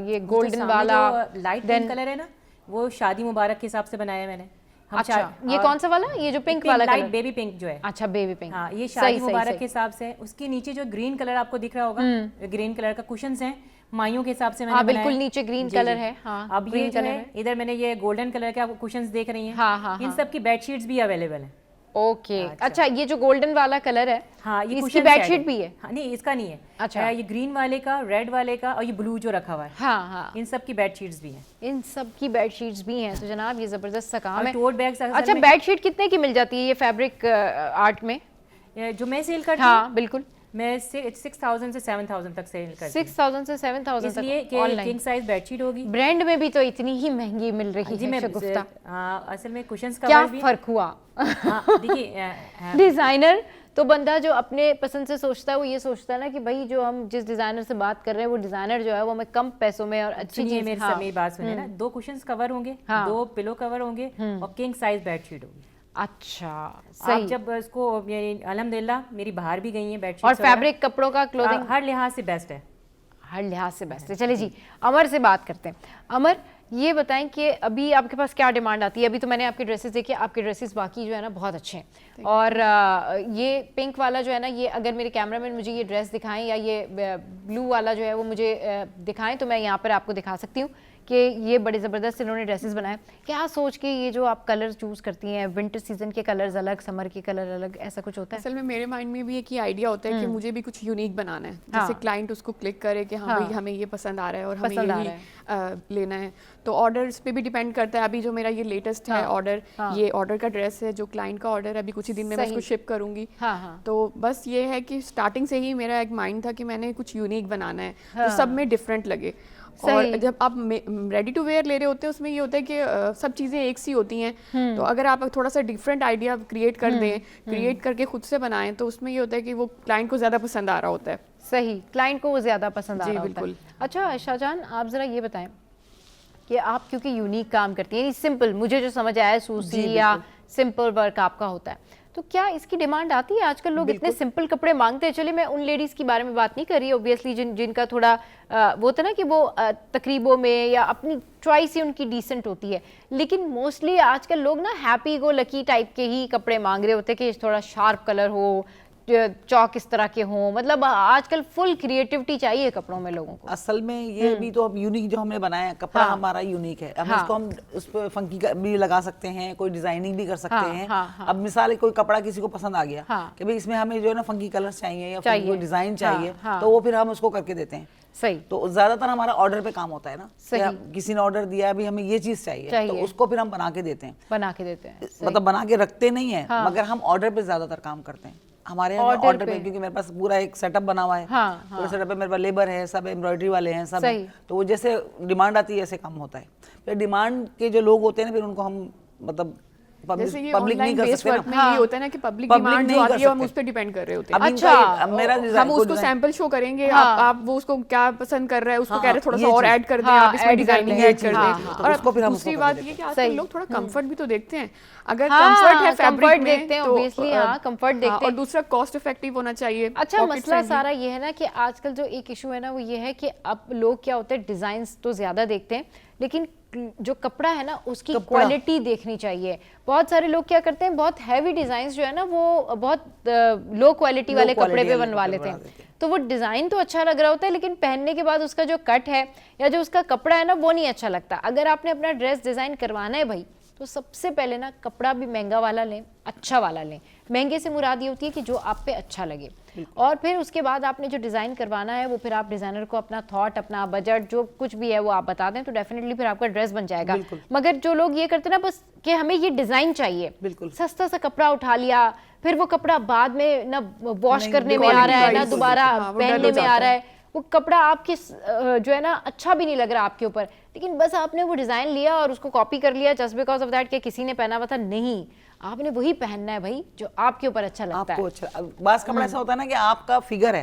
ये गोल्डन वाला, लाइट पिंक कलर है ना, वो शादी मुबारक के हिसाब से बनाया है मैंने। अच्छा, ये कौन सा वाला? ये जो पिंक वाला लाइट बेबी पिंक जो है। अच्छा, बेबी पिंक। हाँ, ये शादी मुबारक के हिसाब से। उसके नीचे जो ग्रीन कलर आपको दिख रहा होगा, ग्रीन कलर का कुशन्स हैं, माइयों के हिसाब से मैंने बनाया। बिल्कुल नीचे ग्रीन कलर है। हाँ, अब ये जो है इधर मैंने ये गोल्डन कलर के आपको कुशन्स देख रही हैं। हाँ, इन सब की बेडशीट्स भी अवेलेबल हैं। ओके, अच्छा, ये जो गोल्डन वाला कलर है, हाँ, ये इसकी बेडशीट भी है? हाँ, नहीं इसका नहीं है। अच्छा, ये ग्रीन वाले का, रेड वाले का और ये ब्लू जो रखा हुआ है, हाँ, इन सब की बेडशीट्स भी हैं। इन सब की बेडशीट्स भी हैं। तो जनाब ये जबरदस्त सा काम है। टोट बैग्स। अच्छा, बेडशीट कितने की मिल जाती है ये फैब्रिक आर्ट में? जो मैं सेल करती हूँ, हाँ बिल्कुल, मैं 6000 से 7000 तक सेल करती हूँ। 6000 से 7000 तक, इसलिए कि किंग साइज बेडशीट होगी। ब्रांड में भी तो इतनी ही महंगी मिल रही है शगुफ्ता। असल में कुशन्स का क्या फर्क हुआ? देखिए, डिजाइनर तो बंदा जो अपने पसंद से सोचता है, वो ये सोचता है ना कि भाई जो हम जिस डिजाइनर से बात कर रहे हैं वो डिजाइनर जो है वो हमें कम पैसों में और अच्छी चीज। मेरी बात सुनिए ना, 2 कुशन्स कवर होंगे, 2 पिलो कवर होंगे और किंग साइज बेडशीट होगी। अच्छा, सही। आप जब इसको, अल्हम्दुलिल्लाह मेरी बाहर भी गई है बेडशीट, और फैब्रिक, कपड़ों का, क्लोथिंग हर लिहाज से बेस्ट है। हर लिहाज से बेस्ट है। चलिए जी, अमर से बात करते हैं। अमर, ये बताएं कि अभी आपके पास क्या डिमांड आती है? अभी तो मैंने आपके ड्रेसेस देखे, आपके ड्रेसेस बाकी जो है ना बहुत अच्छे हैं। और ये पिंक वाला जो है ना, ये अगर मेरे कैमरामैन मुझे ये ड्रेस दिखाएं या ये ब्लू वाला जो है वो मुझे दिखाएं तो मैं यहाँ पर आपको दिखा सकती हूँ कि ये बड़े ज़बरदस्त इन्होंने ड्रेसेस बनाए। क्या सोच के ये जो आप कलर चूज़ करती हैं, विंटर सीजन के कलर्स अलग, समर के कलर अलग, ऐसा कुछ होता है? असल में मेरे माइंड में भी एक ही आइडिया होता है कि मुझे भी कुछ यूनिक बनाना है, जैसे क्लाइंट उसको क्लिक करे कि हाँ भाई हमें ये पसंद आ रहा है और हमें यही लेना है। तो ऑर्डर्स पे भी डिपेंड करता है। अभी जो मेरा ये लेटेस्ट है ऑर्डर, ये ऑर्डर का ड्रेस है जो क्लाइंट का ऑर्डर है, अभी कुछ ही दिन में मैं उसको शिप करूंगी। तो बस ये है कि स्टार्टिंग से ही मेरा एक माइंड था कि मैंने कुछ यूनिक बनाना है तो सब में डिफरेंट लगे। और जब आप रेडी टू वेयर ले रहे होते हैं उसमें ये होता है कि सब चीज़ें एक सी होती हैं, तो अगर आप थोड़ा सा डिफरेंट आइडिया क्रिएट कर दें, क्रिएट करके खुद से बनाएं, तो उसमें ये होता है कि वो क्लाइंट को ज़्यादा पसंद आ रहा होता है। सही, क्लाइंट को वो ज़्यादा पसंद आ रहा होता है। बिल्कुल। अच्छा शाहजहां, आप ज़रा ये बताएं कि आप क्योंकि यूनिक काम करती हैं, सिंपल, मुझे जो समझ आया सूसी या सिंपल वर्क आपका होता है, तो क्या इसकी डिमांड आती है? आजकल लोग इतने सिंपल कपड़े मांगते हैं। चलिए मैं उन लेडीज की बारे में बात नहीं कर रही, ऑब्वियसली जिनका थोड़ा वो होता है ना कि वो तकरीबों में या अपनी चॉइस ही उनकी डिसेंट होती है, लेकिन मोस्टली आजकल लोग ना हैप्पी गो लकी टाइप के ही कपड़े मांग रहे होते हैं कि थोड़ा शार्प कलर हो, चौक इस तरह के हों, मतलब आजकल फुल क्रिएटिविटी चाहिए कपड़ों में लोगों को। असल में ये भी तो अब यूनिक जो हमने बनाया है कपड़ा, हमारा यूनिक है। अब इसको हम उस पर फंकी भी लगा सकते हैं, कोई डिजाइनिंग भी कर सकते हैं। अब मिसाल कोई कपड़ा किसी को पसंद आ गया कि भाई इसमें हमें जो है ना फंकी कलर्स चाहिए या कोई डिजाइन चाहिए, तो वो फिर हम उसको करके देते हैं। सही। तो ज्यादातर हमारा ऑर्डर पे काम होता है ना, किसी ने ऑर्डर दिया अभी हमें ये चीज चाहिए, तो उसको फिर हम बना के देते हैं। मतलब बना के रखते नहीं है, मगर हम ऑर्डर पे ज्यादातर काम करते हैं। हमारे यहाँ ऑर्डर पे, क्योंकि मेरे पास पूरा एक सेटअप बना हुआ है, पूरा सेटअप पे मेरे पास लेबर है, सब एम्ब्रॉयडरी वाले हैं, सब है। तो वो जैसे डिमांड आती है ऐसे काम होता है। फिर डिमांड के जो लोग होते हैं ना, फिर उनको हम मतलब पब्लिक नहीं कर सकते ना। ये होता है ना कि पब्लिक डिमांड जो आती है हम उस पर डिपेंड कर रहे होते हैं। अच्छा, मेरा हम उसको सैंपल शो करेंगे, आप वो उसको क्या पसंद कर रहा है, उसको कह रहे थोड़ा सा और ऐड कर दें, आप इसमें डिजाइनिंग ऐड कर दें। और दूसरी बात ये कि आजकल लोग थोड़ा कंफर्ट भी तो देखते हैं। अगर कंफर्ट है फैब्रिक में देखते हैं, ऑब्वियसली कंफर्ट देखते हैं, और दूसरा कॉस्ट इफेक्टिव होना चाहिए। अच्छा, मसला सारा ये है ना कि आजकल जो एक इशू है ना वो ये है कि अब लोग क्या होते हैं, डिजाइन्स तो ज्यादा देखते हैं, लेकिन जो कपड़ा है ना उसकी क्वालिटी देखनी चाहिए। बहुत सारे लोग क्या करते हैं, बहुत हैवी डिजाइन जो है ना वो बहुत लो क्वालिटी वाले कपड़े पे बनवा लेते हैं। तो वो डिजाइन तो अच्छा लग रहा होता है, लेकिन पहनने के बाद उसका जो कट है या जो उसका कपड़ा है ना वो नहीं अच्छा लगता। अगर आपने अपना ड्रेस डिजाइन करवाना है भाई, तो सबसे पहले ना कपड़ा भी महंगा वाला लें, अच्छा वाला लें। महंगे से मुराद ये होती है कि जो आप पे अच्छा लगे, और फिर उसके बाद आपने जो डिज़ाइन करवाना है वो फिर आप डिज़ाइनर को अपना थॉट, अपना बजट, जो कुछ भी है वो आप बता दें, तो डेफिनेटली फिर आपका ड्रेस बन जाएगा। मगर जो लोग ये करते हैं ना बस कि हमें ये डिज़ाइन चाहिए, सस्ता सा कपड़ा उठा लिया, फिर वो कपड़ा बाद में ना वॉश करने में आ रहा है, ना दोबारा पहनने में आ रहा है, वो कपड़ा आपके जो है ना अच्छा भी नहीं लग रहा आपके ऊपर, लेकिन बस आपने वो डिज़ाइन लिया और उसको कॉपी कर लिया जस्ट बिकॉज ऑफ दैट कि किसी ने पहना हुआ था। नहीं, आपने वही पहनना है भाई जो आपके ऊपर अच्छा लगता है। अच्छा, बास कपड़ा ऐसा होता है ना कि आपका फिगर है,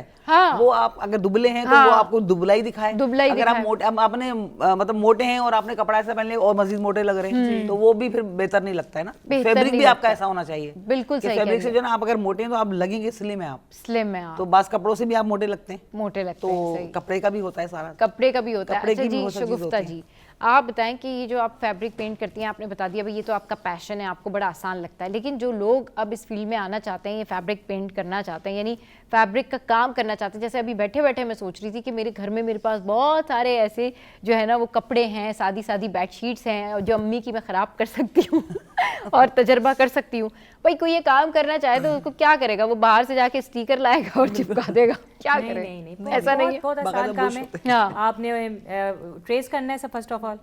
वो आप अगर दुबले हैं तो वो आपको दुबला ही दिखाए, अगर आप मोटे, आपने मतलब मोटे हैं और आपने कपड़ा ऐसा पहन लिया और मजीद मोटे लग रहे हैं, तो वो भी फिर बेहतर नहीं लगता है ना। फैब्रिक भी आपका ऐसा होना चाहिए, बिल्कुल सही। फैब्रिक से जो ना आप अगर मोटे हैं तो आप लगेंगे स्लिम है, आप स्लिम है, तो बास कपड़ों से भी आप मोटे लगते हैं, मोटे लगते हैं। तो कपड़े का भी होता है, सारा कपड़े का भी होता है। अच्छा जी शगुफ्ता जी, आप बताएं कि ये जो आप फैब्रिक पेंट करती हैं, आपने बता दिया भाई ये तो आपका पैशन है, आपको बड़ा आसान लगता है, लेकिन जो लोग अब इस फील्ड में आना चाहते हैं, ये फैब्रिक पेंट करना चाहते हैं, यानी फैब्रिक का काम करना चाहते हैं, जैसे अभी बैठे बैठे मैं सोच रही थी कि मेरे घर में मेरे पास बहुत सारे ऐसे जो है ना वो कपड़े हैं, सादी सादी बेडशीट्स हैं जो अम्मी की मैं ख़राब कर सकती हूँ और तजर्बा कर सकती हूँ। भाई कोई ये काम करना चाहे तो उसको क्या करेगा, वो बाहर से जाके स्टिकर लाएगा और चिपका देगा, क्या करे? नहीं, ऐसा नहीं है, बहुत आसान काम है। आपने ट्रेस करना है, सब फर्स्ट ऑफ ऑल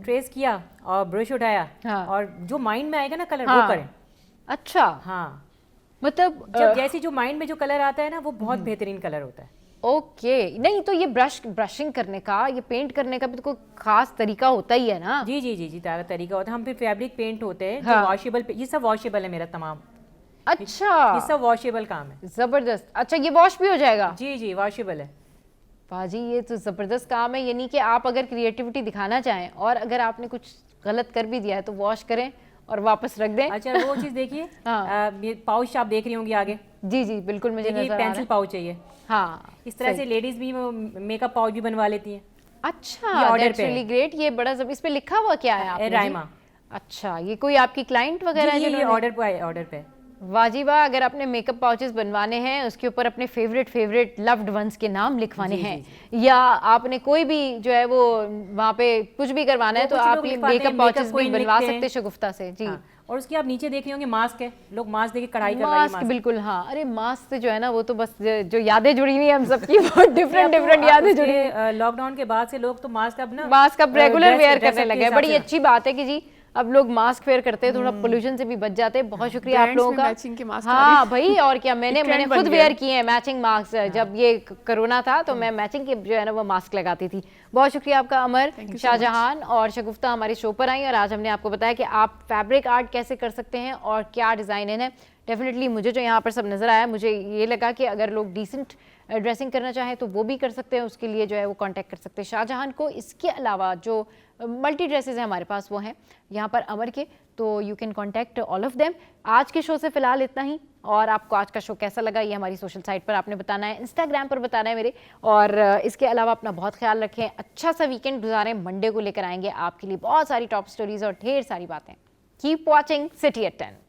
ट्रेस किया और ब्रश उठाया और जो माइंड में आएगा ना कलर वो करें। अच्छा, हाँ, मतलब जब जैसी जो माइंड में जो कलर आता है ना वो बहुत बेहतरीन कलर होता है। ओके, नहीं तो ये ब्रशिंग करने का, ये पेंट करने का भी तो कोई खास तरीका होता ही है ना? जी जी जी जी, तारा तरीका होता है। हम फिर फैब्रिक पेंट होते हैं जो वॉशेबल, ये सब वॉशेबल है मेरा तमाम। अच्छा, ये सब वॉशेबल काम है। जबरदस्त। अच्छा, ये वॉश भी हो जाएगा? जी जी, वॉशेबल है। बाजी ये तो जबरदस्त काम है, यानी कि आप अगर क्रिएटिविटी दिखाना चाहें और अगर आपने कुछ गलत कर भी दिया है तो वॉश करें और वापस रख दें। अच्छा, वो चीज़ देखिए, ये पाउच आप देख रही होंगी आगे। जी जी बिल्कुल, मुझे नजर आ रहा है। पेंसिल पाउच चाहिए। हाँ, इस तरह से लेडीज भी मेकअप पाउच भी बनवा लेती हैं। अच्छा, ऑर्डर पे ग्रेट। ये बड़ा इस पे लिखा हुआ क्या है आपने? राइमा। अच्छा, ये कोई आपकी क्लाइंट वगैरह है? ये ऑर्डर पे। वाजिबा, अगर आपने मेकअप पाउचेस बनवाने हैं, उसके ऊपर अपने फेवरेट लव्ड वंस के नाम लिखवाने हैं, या आपने कोई भी जो है वो वहाँ पे कुछ भी करवाना है, तो आप ये मेकअप पाउचेस भी बनवा सकते हैं शगुफ्ता से। जी, और उसकी आप नीचे देख रहे होंगे मास्क है, लोग मास्क देके कढ़ाई कर रहे हैं। मास्क बिल्कुल, हाँ। अरे मास्क से जो है ना वो तो बस जो यादें जुड़ी हुई हैं हम सबकी, बहुत डिफरेंट यादें जुड़ी हैं। लॉकडाउन के बाद से लोग तो मास्क अब रेगुलर वेयर करने लगे। बड़ी अच्छी बात है कि जी अब लोग मास्क वेयर करते हैं, थोड़ा पोल्यूशन से भी बच जाते हैं। बहुत शुक्रिया आप लोगों का। हाँ भाई, और क्या, मैंने खुद वेयर किए हैं मैचिंग मास्क। जब ये कोरोना था तो मैं मैचिंग के जो है ना वो मास्क लगाती थी। बहुत शुक्रिया आपका अमर, शाहजहान और शगुफ्ता हमारे शो पर आई, और आज हमने आपको बताया कि आप फैब्रिक आर्ट कैसे कर सकते हैं और क्या डिज़ाइन है। डेफिनेटली मुझे जो यहाँ पर सब नज़र आया, मुझे ये लगा कि अगर लोग डिसेंट ड्रेसिंग करना चाहें तो वो भी कर सकते हैं, उसके लिए जो है वो कांटेक्ट कर सकते हैं शाहजहान को। इसके अलावा जो मल्टी ड्रेसेस हैं हमारे पास, वो हैं यहाँ पर अमर के, तो you can contact all of them. आज के शो से फिलहाल इतना ही, और आपको आज का शो कैसा लगा ये हमारी सोशल साइट पर आपने बताना है, इंस्टाग्राम पर बताना है मेरे। और इसके अलावा अपना बहुत ख्याल रखें, अच्छा सा वीकेंड गुजारें। मंडे को लेकर आएंगे आपके लिए बहुत सारी टॉप स्टोरीज और ढेर सारी बातें। Keep watching City at 10।